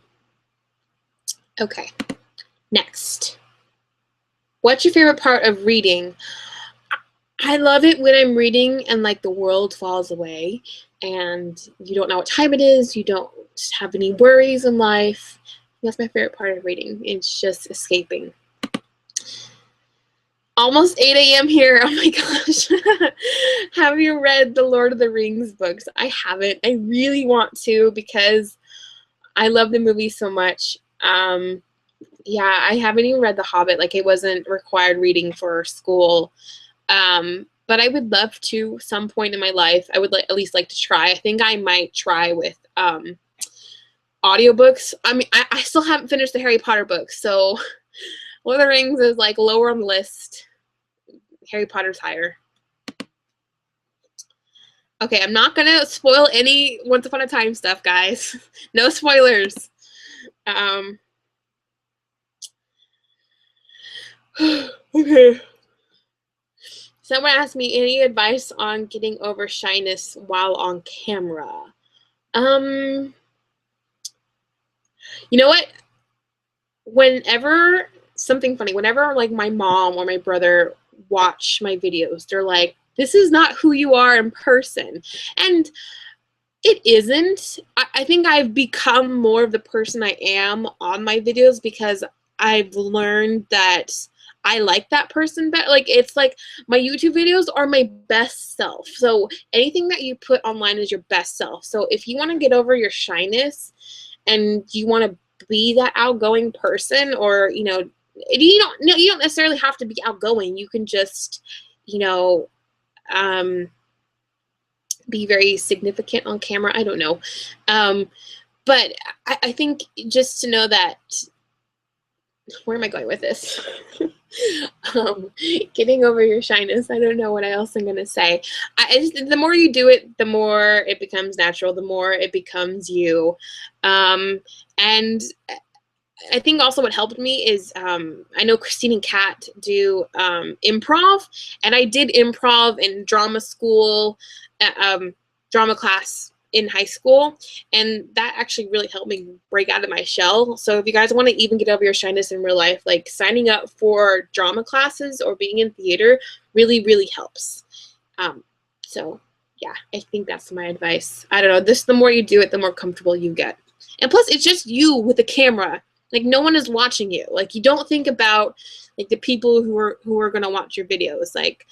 Okay, next. What's your favorite part of reading? I love it when I'm reading and like the world falls away and you don't know what time it is. You don't have any worries in life. That's my favorite part of reading. It's just escaping. Almost 8 a.m. here. Oh my gosh. Have you read the Lord of the Rings books? I haven't. I really want to because I love the movie so much. Yeah, I haven't even read The Hobbit. Like, it wasn't required reading for school. But I would love to some point in my life. I would at least like to try. I think I might try with audiobooks, I mean, I still haven't finished the Harry Potter books, so Lord of the Rings is like lower on the list. Harry Potter's higher. Okay, I'm not gonna spoil any Once Upon a Time stuff, guys. No spoilers. Okay. Someone asked me any advice on getting over shyness while on camera. You know what? Whenever something funny, whenever like my mom or my brother watch my videos, they're like, this is not who you are in person. And it isn't. I think I've become more of the person I am on my videos because I've learned that I like that person better. Like, it's like my YouTube videos are my best self. So anything that you put online is your best self. So if you want to get over your shyness and you want to be that outgoing person, or, you know, you don't necessarily have to be outgoing. You can just, you know, be very significant on camera. I don't know. But I think just to know that, where am I going with this? Getting over your shyness. I don't know what else I'm going to say. The more you do it, the more it becomes natural, the more it becomes you. And I think also what helped me is I know Christine and Kat do improv, and I did improv in drama school, drama class in high school, and that actually really helped me break out of my shell. So if you guys want to even get over your shyness in real life, like signing up for drama classes or being in theater really, really helps. So yeah, I think that's my advice. I don't know, the more you do it, the more comfortable you get. And plus, it's just you with the camera. Like, no one is watching you. Like, you don't think about like the people who are gonna watch your videos. Like,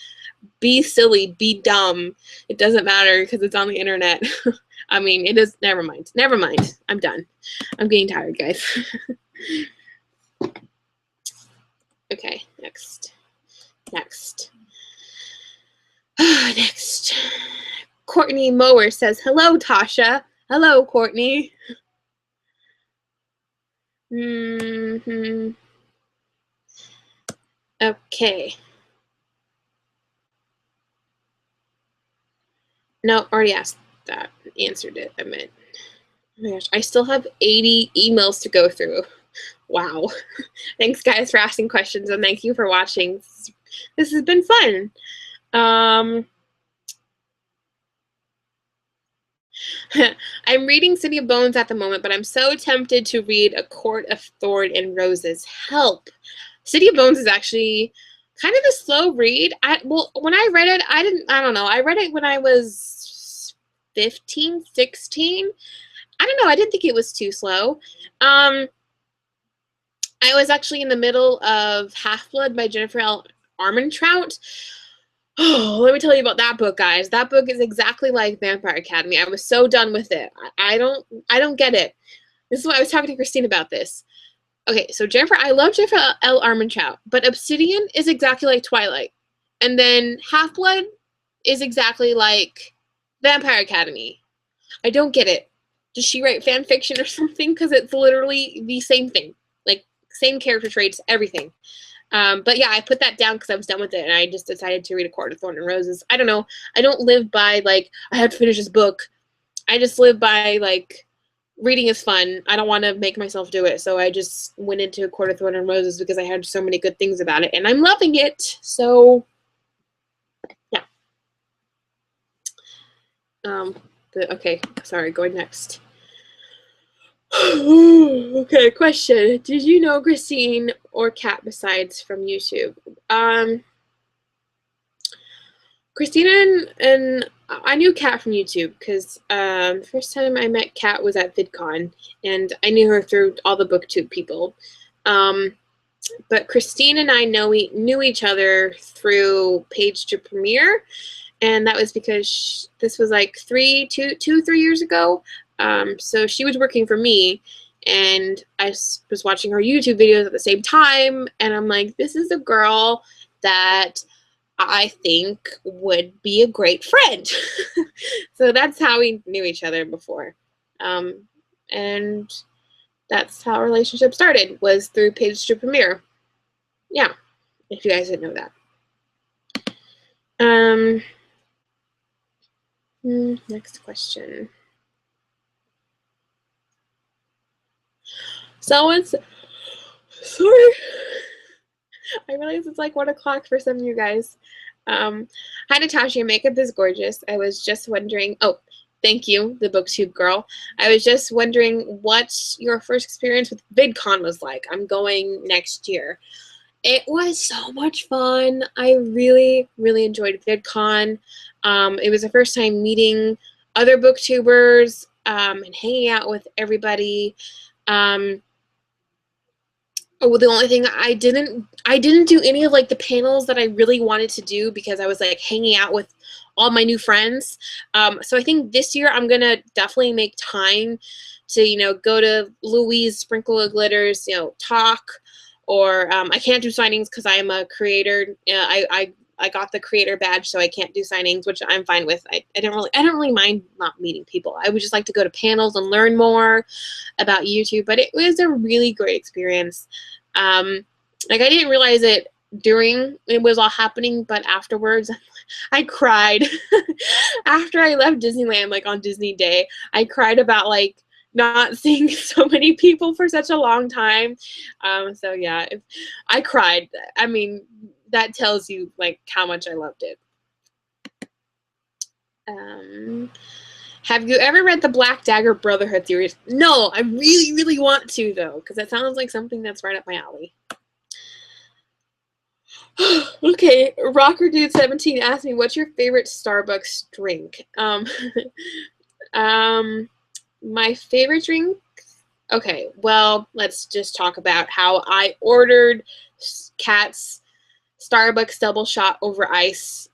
be silly, be dumb. It doesn't matter because it's on the internet. I mean, it is. Never mind. Never mind. I'm done. I'm getting tired, guys. Okay, next. Next. Next. Courtney Mower says, hello, Tasha. Hello, Courtney. Okay. No, already asked that. Answered it. I meant, oh my gosh, I still have 80 emails to go through. Wow. Thanks, guys, for asking questions, and thank you for watching. This has been fun. I'm reading City of Bones at the moment, but I'm so tempted to read A Court of Thorn and Roses. Help. City of Bones is actually kind of a slow read. Well, when I read it, I don't know. I read it when I was 15, 16. I don't know. I didn't think it was too slow. I was actually in the middle of Half-Blood by Jennifer L. Armentrout. Oh, let me tell you about that book, guys. That book is exactly like Vampire Academy. I was so done with it. I don't get it. This is why I was talking to Christine about this. Okay, so I love Jennifer L. Armentrout, but Obsidian is exactly like Twilight. And then Half-Blood is exactly like Vampire Academy. I don't get it. Does she write fan fiction or something? Because it's literally the same thing. Like, same character traits, everything. But yeah, I put that down because I was done with it, and I just decided to read A Court of Thorn and Roses. I don't know. I don't live by, like, I have to finish this book. I just live by, like, reading is fun. I don't want to make myself do it, so I just went into A Court of Thorn and Roses because I heard so many good things about it, and I'm loving it. So, yeah. Okay, sorry, going next. Okay, question. Did you know Christine or Kat besides from YouTube? Christina and I knew Kat from YouTube because the first time I met Kat was at VidCon, and I knew her through all the Booktube people. But Christine and I knew each other through Page to Premiere, and that was because this was like 3 years ago. So she was working for me, and I was watching her YouTube videos at the same time, and I'm like, this is a girl that I think would be a great friend. So that's how we knew each other before. And And that's how our relationship started, was through Page to Premiere. Yeah, if you guys didn't know that. Next question. Someone's, sorry, I realize it's like 1 o'clock for some of you guys. Hi Natasha, your makeup is gorgeous. I was just wondering, oh, thank you, the Booktube girl. I was just wondering what your first experience with VidCon was like. I'm going next year. It was so much fun. I really, really enjoyed VidCon. It was the first time meeting other booktubers and hanging out with everybody. Oh, the only thing I didn't do any of like the panels that I really wanted to do because I was like hanging out with all my new friends. So I think this year I'm gonna definitely make time to, you know, go to Louise, Sprinkle of Glitters, you know, talk, or I can't do signings because I'm a creator. I got the creator badge, so I can't do signings, which I'm fine with. I don't really mind not meeting people. I would just like to go to panels and learn more about YouTube, but it was a really great experience. Like I didn't realize it during it was all happening, but afterwards I cried. After I left Disneyland, like on Disney Day, I cried about like not seeing so many people for such a long time. So yeah, I cried. I mean, that tells you like how much I loved it. Have you ever read the Black Dagger Brotherhood series? No, I really, really want to though, because that sounds like something that's right up my alley. Okay, Rocker Dude 17 asked me, "What's your favorite Starbucks drink?" My favorite drink. Okay, well, let's just talk about how I ordered Kat's Starbucks double shot over ice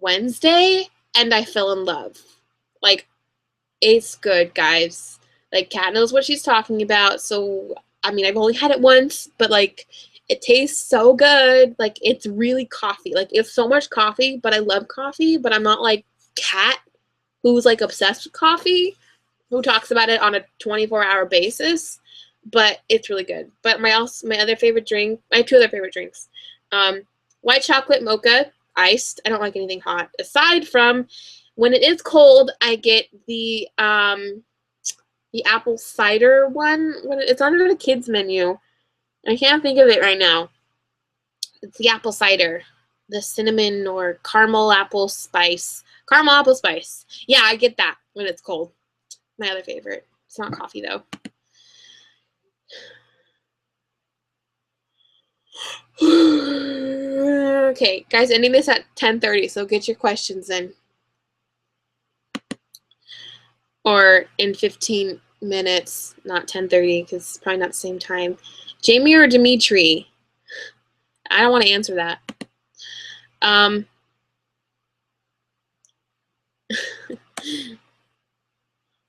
Wednesday, and I fell in love. Like, it's good, guys. Like, Kat knows what she's talking about. So, I mean, I've only had it once, but like, it tastes so good. Like, it's really coffee. Like, it's so much coffee, but I love coffee, but I'm not like Kat, who's like obsessed with coffee, who talks about it on a 24-hour basis. But it's really good. But my other favorite drink, I have 2 other favorite drinks. White chocolate mocha, iced. I don't like anything hot. Aside from when it is cold, I get the apple cider one. It's under the kids menu. I can't think of it right now. It's the apple cider, the cinnamon or caramel apple spice. Caramel apple spice. Yeah, I get that when it's cold. My other favorite. It's not coffee though. Okay, guys, ending this at 10:30, so get your questions in. Or in 15 minutes, not 10:30, because it's probably not the same time. Jamie or Dimitri? I don't want to answer that.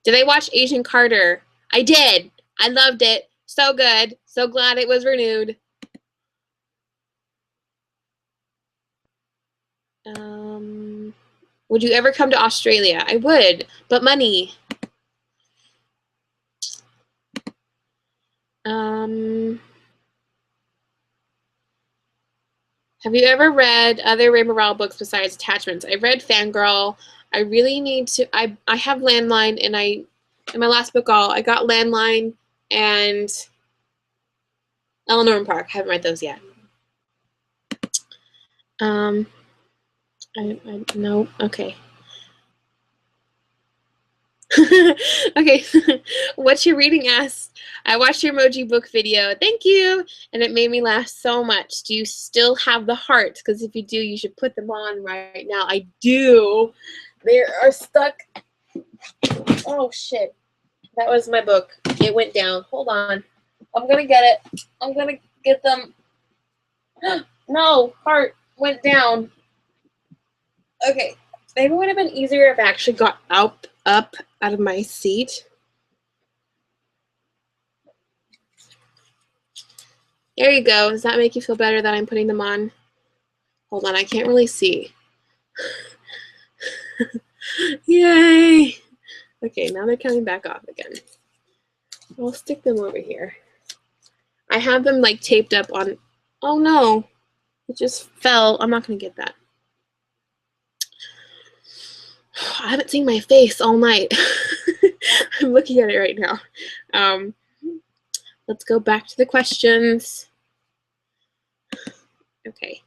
Did I watch Agent Carter? I did. I loved it. So good. So glad it was renewed. Would you ever come to Australia? I would, but money. Have you ever read other Rainbow Rowell books besides Attachments? I've read Fangirl. I really need to. I have Landline, and in my last book I got Landline and Eleanor and Park. I haven't read those yet. No. Okay. Okay. What's your reading ask? I watched your Emoji book video. Thank you. And it made me laugh so much. Do you still have the hearts? Because if you do, you should put them on right now. I do. They are stuck. Oh, shit. That was my book. It went down. Hold on. I'm going to get it. I'm going to get them. No, heart went down. Okay. Maybe it would have been easier if I actually got up out of my seat. There you go. Does that make you feel better that I'm putting them on? Hold on, I can't really see. Yay! Okay, now they're coming back off again. I'll stick them over here. I have them like taped up on, oh no, it just fell. I'm not gonna get that. I haven't seen my face all night. I'm looking at it right now. Let's go back to the questions. Okay.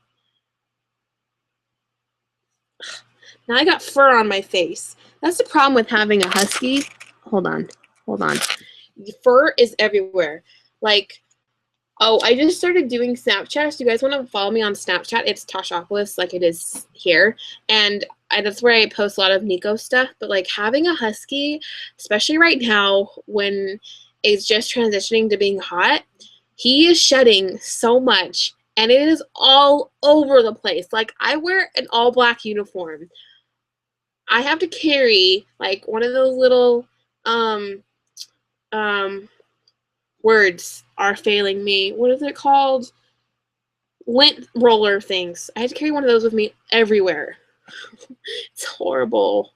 Now I got fur on my face. That's the problem with having a husky. Hold on. Fur is everywhere. Like, oh, I just started doing Snapchat. So you guys want to follow me on Snapchat? It's Tashapolis, like it is here. And that's where I post a lot of Nico stuff. But like having a husky, especially right now when it's just transitioning to being hot, he is shedding so much. And it is all over the place. Like I wear an all black uniform. I have to carry like one of those little words are failing me. What is it called? Lint roller things. I had to carry one of those with me everywhere. It's horrible.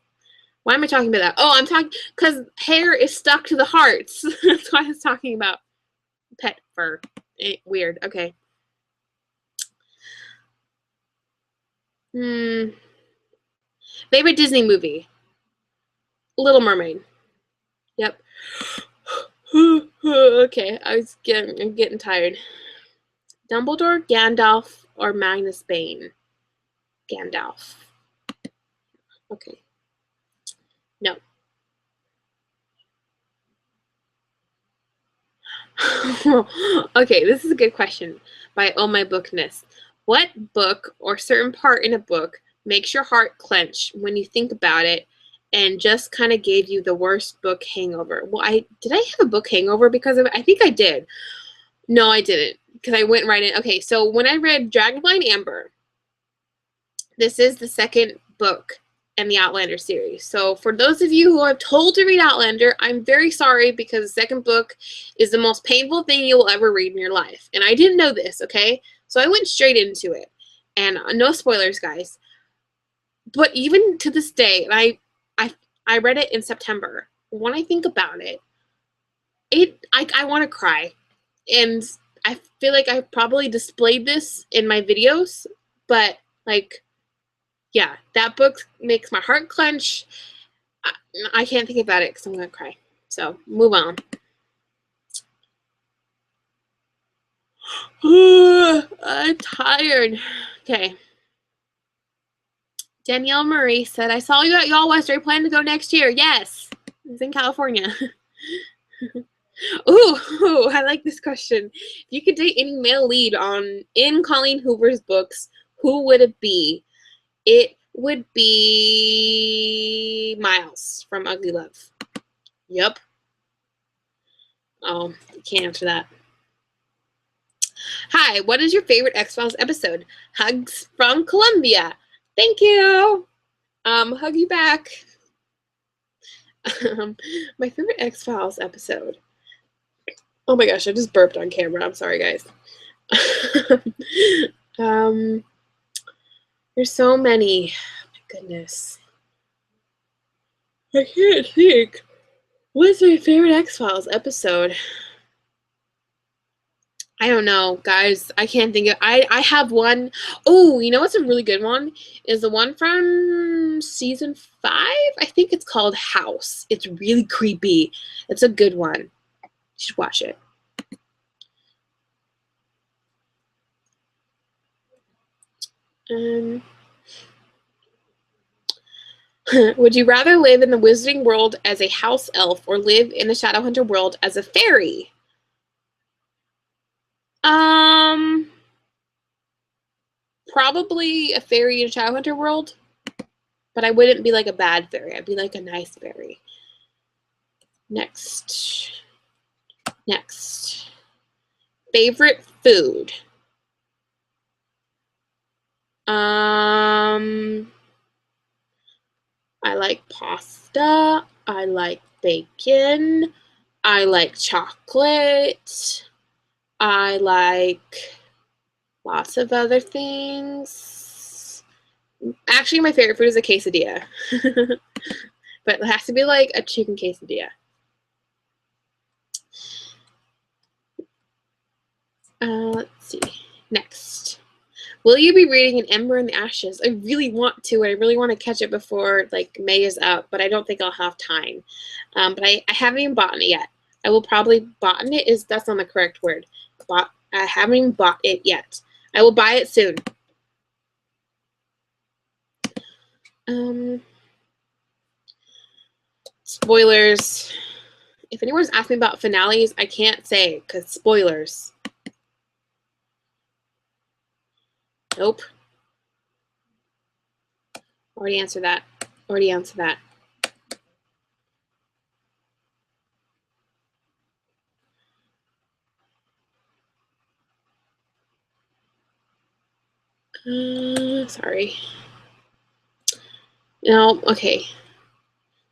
Why am I talking about that? Oh, I'm talking because hair is stuck to the hearts. That's what I was talking about. Pet fur. Weird. Okay. Favorite Disney movie? Little Mermaid. Yep. Okay, I'm getting tired. Dumbledore, Gandalf, or Magnus Bane? Gandalf. Okay. No. Okay, this is a good question by Oh My Bookness. What book or certain part in a book makes your heart clench when you think about it and just kind of gave you the worst book hangover? Well, did I have a book hangover because of it? I think I did. No, I didn't, because I went right in. Okay, so when I read Dragonfly and Amber, this is the second book in the Outlander series. So for those of you who are told to read Outlander, I'm very sorry, because the second book is the most painful thing you will ever read in your life. And I didn't know this, okay? So I went straight into it. And no spoilers, guys. But even to this day, and I read it in September. When I think about it, I want to cry. And I feel like I probably displayed this in my videos, but like, yeah, that book makes my heart clench. I can't think about it because I'm going to cry. So, move on. I'm tired. Okay. Danielle Marie said, I saw you at Y'all West. Are you planning to go next year? Yes. It's in California. Ooh, I like this question. If you could date any male lead in Colleen Hoover's books, who would it be? It would be Miles from Ugly Love. Yep. Oh, can't answer that. Hi, what is your favorite X-Files episode? Hugs from Colombia. Thank you. Hug you back. My favorite X-Files episode. Oh my gosh, I just burped on camera. I'm sorry, guys. There's so many. Oh my goodness. I can't think. What's my favorite X-Files episode? I don't know, guys. I can't think of. I have one. Oh, you know what's a really good one? Is the one from season 5? I think it's called House. It's really creepy. It's a good one. You should watch it. Would you rather live in the wizarding world as a house elf or live in the Shadowhunter world as a fairy? Probably a fairy in a Shadowhunter world, but I wouldn't be like a bad fairy. I'd be like a nice fairy. Next. Favorite food? I like pasta. I like bacon. I like chocolate. I like lots of other things. Actually, my favorite food is a quesadilla. But it has to be like a chicken quesadilla. Let's see. Next. Will you be reading An Ember in the Ashes? I really want to. I really want to catch it before like May is up, but I don't think I'll have time. But I haven't even bought it yet. I will probably bought it. That's not the correct word. I haven't even bought it yet. I will buy it soon. Spoilers. If anyone's asked me about finales, I can't say because spoilers. Nope. Already answered that. Already answered that. Sorry. No, okay.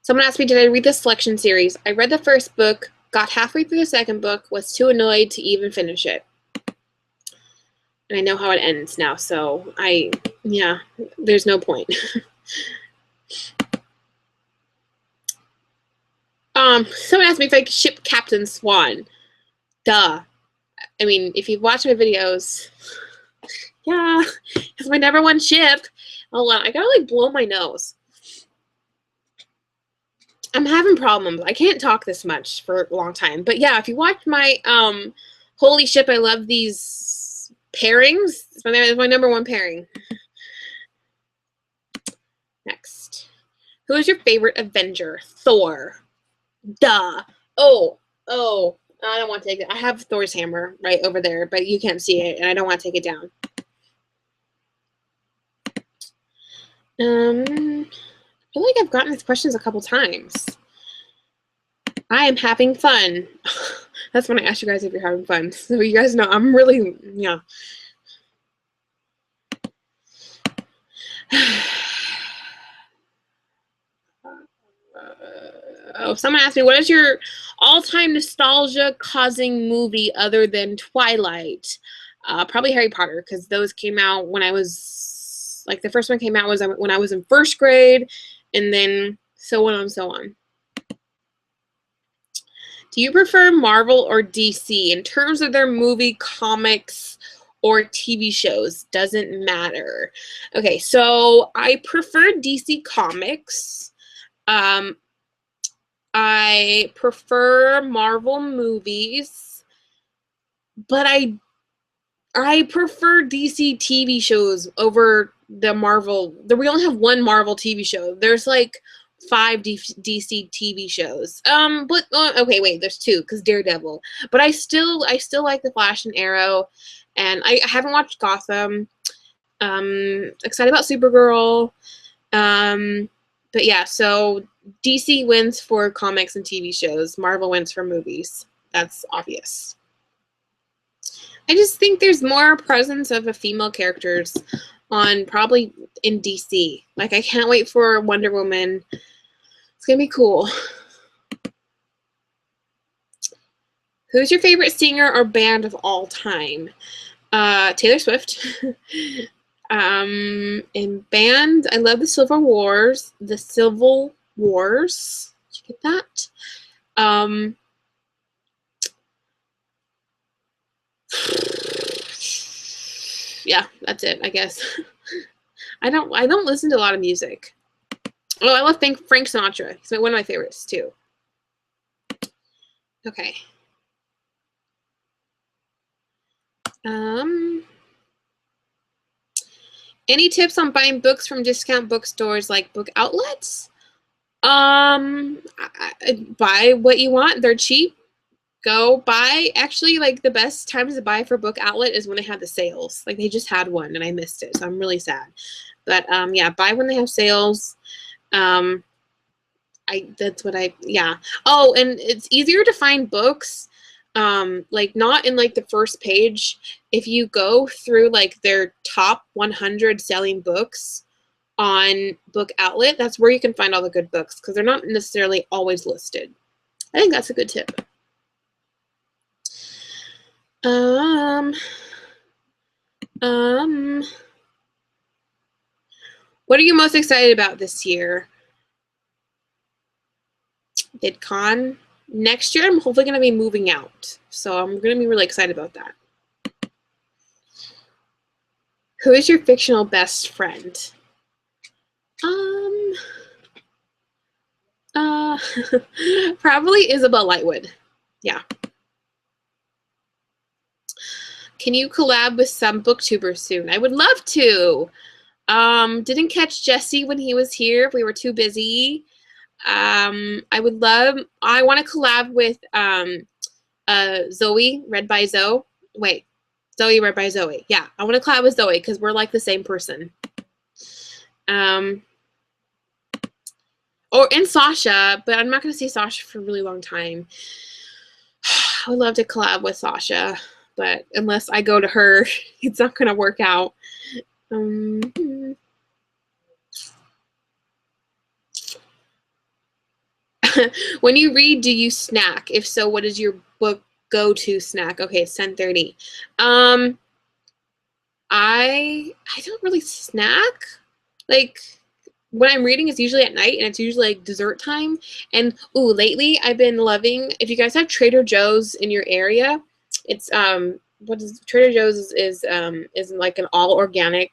Someone asked me, did I read the selection series? I read the first book, got halfway through the second book, was too annoyed to even finish it. And I know how it ends now, so yeah, there's no point. Someone asked me if I could ship Captain Swan. Duh. I mean, if you've watched my videos, yeah, it's my #1 ship. Hold on, I gotta like blow my nose. I'm having problems. I can't talk this much for a long time. But yeah, if you watch my holy ship, I love these pairings. It's my #1 pairing. Next. Who is your favorite Avenger? Thor. Duh. Oh. I don't want to take it. I have Thor's hammer right over there, but you can't see it, and I don't want to take it down. I feel like I've gotten these questions a couple times. I am having fun. That's when I ask you guys if you're having fun. So you guys know I'm really, yeah. Someone asked me, what is your all-time nostalgia-causing movie other than Twilight? Probably Harry Potter, because those came out when I was, like, the first one came out was when I was in 1st grade, and then so on and so on. Do you prefer Marvel or DC in terms of their movie, comics, or TV shows? Doesn't matter. Okay, so I prefer DC Comics. I prefer Marvel movies, but I prefer DC TV shows over the Marvel. We only have one Marvel TV show. There's like 5 DC TV shows. But okay, wait, there's 2 because Daredevil. But I still like the Flash and Arrow, and I haven't watched Gotham. Excited about Supergirl. But yeah, so DC wins for comics and TV shows. Marvel wins for movies. That's obvious. I just think there's more presence of female characters on probably in DC. Like, I can't wait for Wonder Woman. It's going to be cool. Who's your favorite singer or band of all time? Taylor Swift. In band, I love the Civil Wars. The Civil Wars. Did you get that? Yeah, that's it, I guess. I don't listen to a lot of music. Oh, I love Frank Sinatra. He's one of my favorites too. Okay. Any tips on buying books from discount bookstores like book outlets? Buy what you want. They're cheap. Go buy. Actually, like, the best times to buy for book outlet is when they have the sales. Like, they just had one and I missed it, so I'm really sad. But yeah, buy when they have sales. That's what yeah. Oh, and it's easier to find books. Like, not in like the first page. If you go through like their top 100 selling books on Book Outlet, that's where you can find all the good books because they're not necessarily always listed. I think that's a good tip. What are you most excited about this year? VidCon. next year I'm hopefully going to be moving out. So I'm going to be really excited about that. Who is your fictional best friend? Probably Isabel Lightwood. Yeah. Can you collab with some booktubers soon? I would love to. Didn't catch Jesse when he was here. We were too busy. I want to collab with Zoe, read by Zoe. Wait, Zoe, read by Zoe. Yeah, I want to collab with Zoe because we're like the same person. And Sasha, but I'm not going to see Sasha for a really long time. I would love to collab with Sasha, but unless I go to her, it's not going to work out. When you read, do you snack? If so, what is your book go-to snack? Okay, it's 10:30. I don't really snack. Like, when I'm reading, it's usually at night, and it's usually like dessert time. And lately I've been loving, if you guys have Trader Joe's in your area, it's Trader Joe's is like an all organic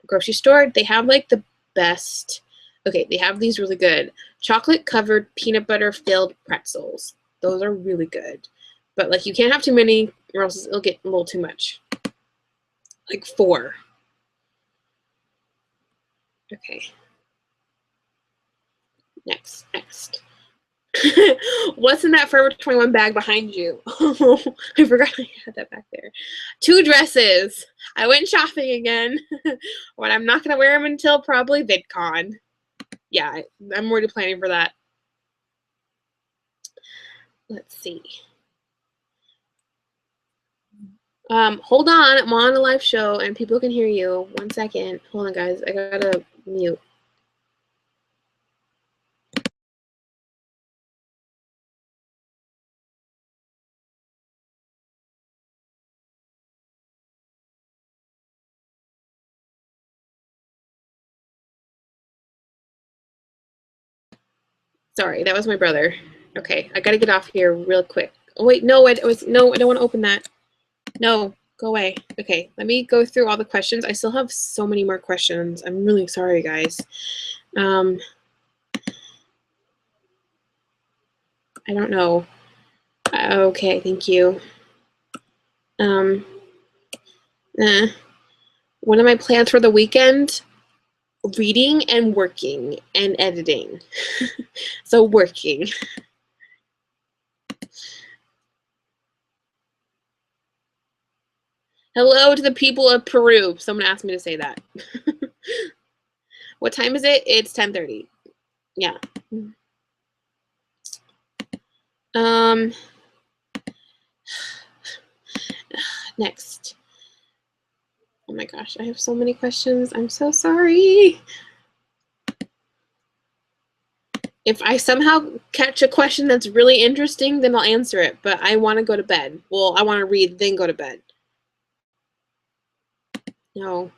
grocery store. They have like the best. Okay, they have these really good chocolate covered peanut butter filled pretzels. Those are really good, but like you can't have too many or else it'll get a little too much. Like 4. Okay. Next. What's in that Forever 21 bag behind you? Oh, I forgot I had that back there. 2 dresses. I went shopping again. But I'm not going to wear them until probably VidCon. Yeah, I'm already planning for that. Let's see. Hold on. I'm on a live show and people can hear you. 1 second. Hold on, guys. I gotta mute. Sorry, that was my brother. Okay, I gotta get off here real quick. Oh wait, no, I don't want to open that. No, go away. Okay, let me go through all the questions. I still have so many more questions. I'm really sorry, guys. I don't know. Okay, thank you. One of my plans for the weekend? Reading and working and editing. So working. Hello to the people of Peru. Someone asked me to say that. What time is it? It's 10:30. Yeah. Next. Oh my gosh, I have so many questions. I'm so sorry. If I somehow catch a question that's really interesting, then I'll answer it. But I want to go to bed. Well, I want to read, then go to bed. No.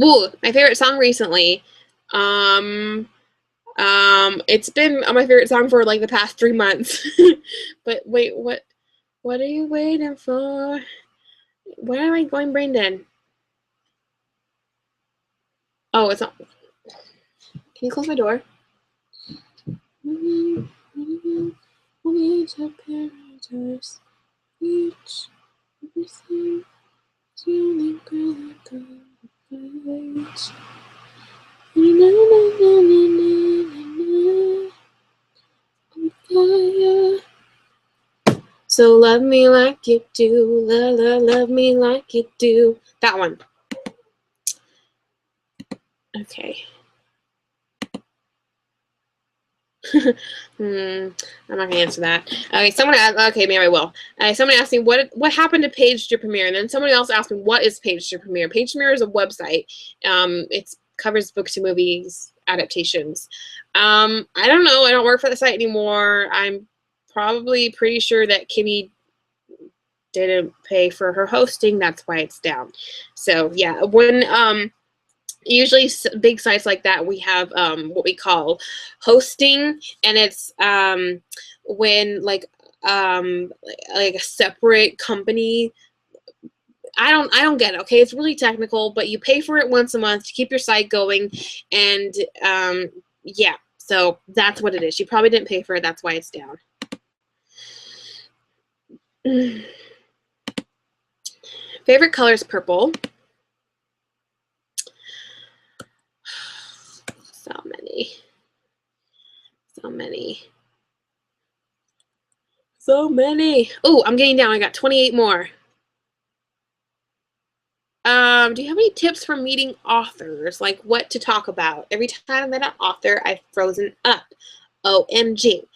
Ooh, my favorite song recently. It's been my favorite song for like the past 3 months. But wait, what are you waiting for? Where am I going brain dead? Oh, it's not. Can you close my door? So love me like you do, love me like you do. That one. Okay. I'm not gonna answer that. Okay, okay, maybe I will. Someone asked me what happened to Page to Premiere, and then someone else asked me what is Page to Premiere. Page to Premiere is a website. It covers book to movies adaptations. I don't know. I don't work for the site anymore. I'm probably pretty sure that Kimmy didn't pay for her hosting. That's why it's down. So yeah, when usually big sites like that, we have what we call hosting, and it's when like a separate company. I don't get it. Okay, it's really technical, but you pay for it once a month to keep your site going, and yeah, so that's what it is. You probably didn't pay for it. That's why it's down. Favorite color is purple. So many. So many. So many. Oh, I'm getting down. I got 28 more. Do you have any tips for meeting authors? Like what to talk about? Every time I met an author, I've frozen up. OMG.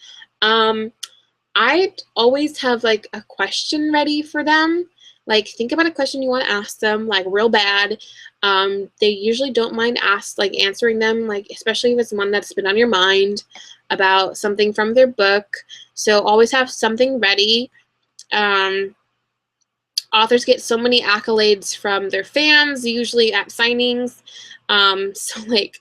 I'd always have like a question ready for them. Like think about a question you want to ask them, like real bad. They usually don't mind answering them, like especially if it's one that's been on your mind about something from their book. So always have something ready. Authors get so many accolades from their fans, usually at signings. So like,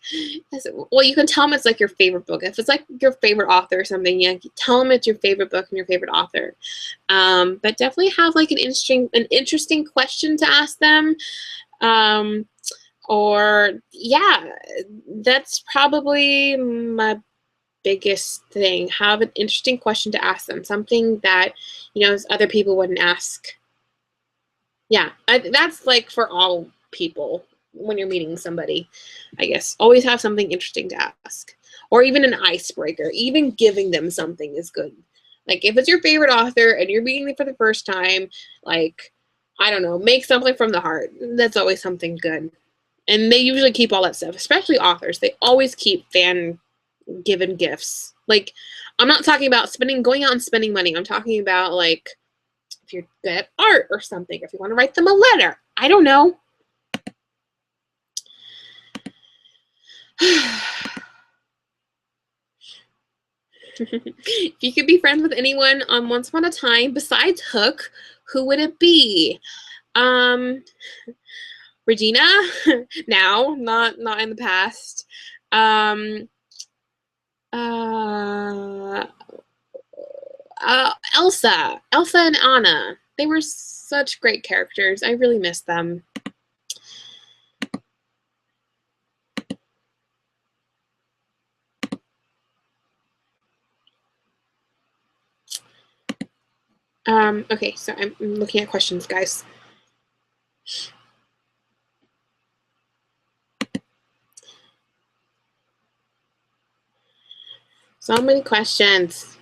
well, you can tell them it's like your favorite book. If it's like your favorite author or something, yeah, tell them it's your favorite book and your favorite author. But definitely have like an interesting question to ask them. Or yeah, that's probably my biggest thing. Have an interesting question to ask them, something that, you know, other people wouldn't ask. Yeah, that's like for all people when you're meeting somebody, I guess. Always have something interesting to ask. Or even an icebreaker. Even giving them something is good. Like if it's your favorite author and you're meeting them for the first time, like, I don't know, make something from the heart. That's always something good. And they usually keep all that stuff, especially authors. They always keep fan-given gifts. Like, I'm not talking about going out and spending money. I'm talking about, like, if you're good at art or something, if you want to write them a letter. I don't know. If you could be friends with anyone on Once Upon a Time besides Hook, who would it be? Regina, now, not in the past. Elsa and Anna. They were such great characters. I really miss them. Okay, so I'm looking at questions, guys. So many questions.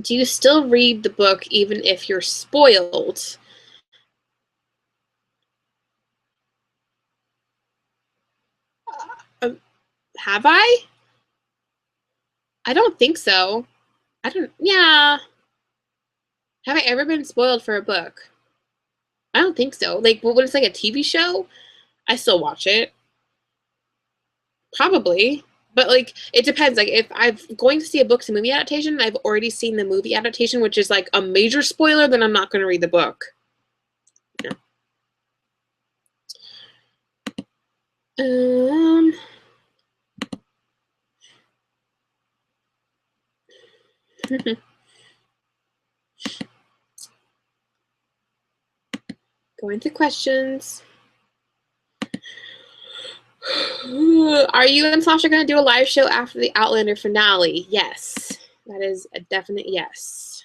Do you still read the book even if you're spoiled? Have I? I don't think so. Yeah. Have I ever been spoiled for a book? I don't think so. Like, when it's like a TV show, I still watch it. Probably. But, like, it depends. Like, if I'm going to see a book to movie adaptation, I've already seen the movie adaptation, which is, like, a major spoiler, then I'm not going to read the book. Yeah. Going through questions. Are you and Sasha going to do a live show after the Outlander finale? Yes. That is a definite yes.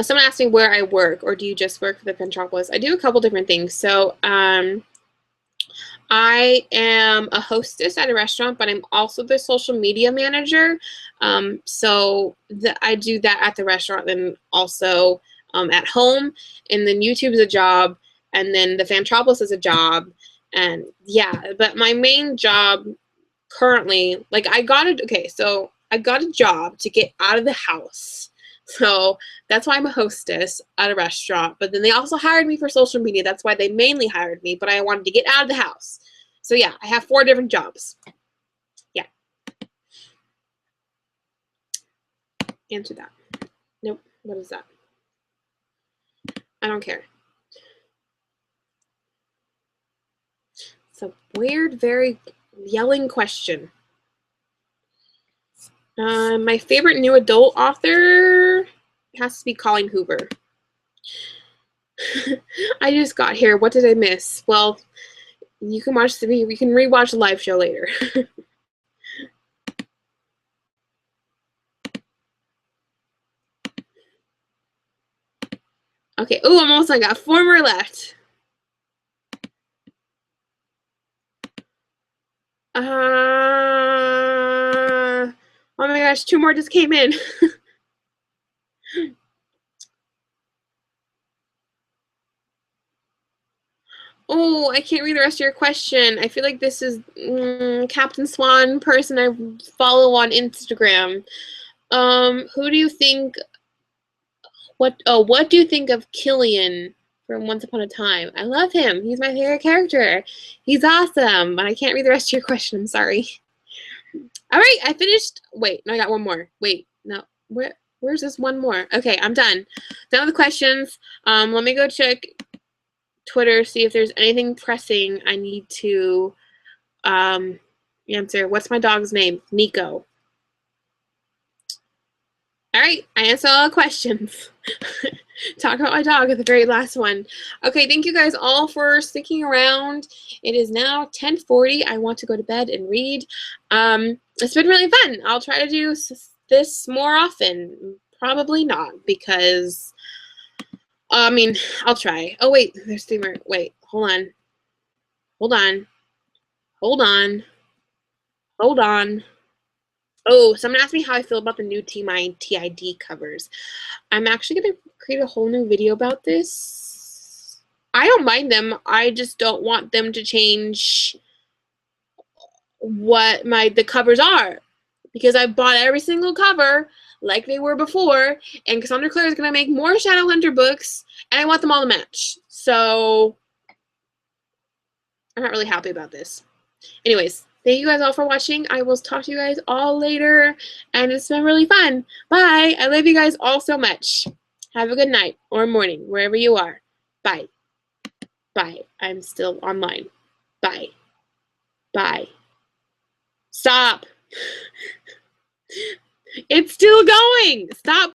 Someone asked me where I work, or do you just work for the Tashapolis? I do a couple different things. So I am a hostess at a restaurant, but I'm also the social media manager. So I do that at the restaurant and also at home. And then YouTube is a job, and then the Fantropolis is a job. And yeah, but my main job currently, like I got a job to get out of the house. So that's why I'm a hostess at a restaurant. But then they also hired me for social media. That's why they mainly hired me. But I wanted to get out of the house. So yeah, I have 4 different jobs. Yeah. Answer that. Nope. What is that? I don't care. It's a weird, very yelling question. My favorite new adult author has to be Colleen Hoover. I just got here. What did I miss? Well, you can watch we can rewatch the live show later. Okay. Oh, almost. I got 4 more left. Oh my gosh, 2 more just came in. Oh, I can't read the rest of your question. I feel like this is Captain Swan person I follow on Instagram. Who do you think? What do you think of Killian from Once Upon a Time? I love him. He's my favorite character. He's awesome. But I can't read the rest of your question. I'm sorry. All right, I finished. Wait, no, I got one more. Wait, no, where's this one more? Okay, I'm done. Done with the questions. Let me go check Twitter, see if there's anything pressing I need to answer. What's my dog's name? Nico. All right, I answered all the questions. Talk about my dog at the very last one. Okay, thank you guys all for sticking around. It is now 10:40. I want to go to bed and read. It's been really fun. I'll try to do this more often. Probably not, because I mean, I'll try. Oh wait, there's 3 more. Wait, hold on. Hold on. Hold on. Hold on. Oh, someone asked me how I feel about the new TID covers. I'm actually going to create a whole new video about this. I don't mind them. I just don't want them to change what the covers are, because I bought every single cover like they were before, and Cassandra Clare is going to make more Shadowhunter books, and I want them all to match. So I'm not really happy about this. Anyways, thank you guys all for watching. I will talk to you guys all later, and it's been really fun. Bye. I love you guys all so much. Have a good night or morning, wherever you are. Bye. Bye. I'm still online. Bye. Bye. Stop. It's still going. Stop.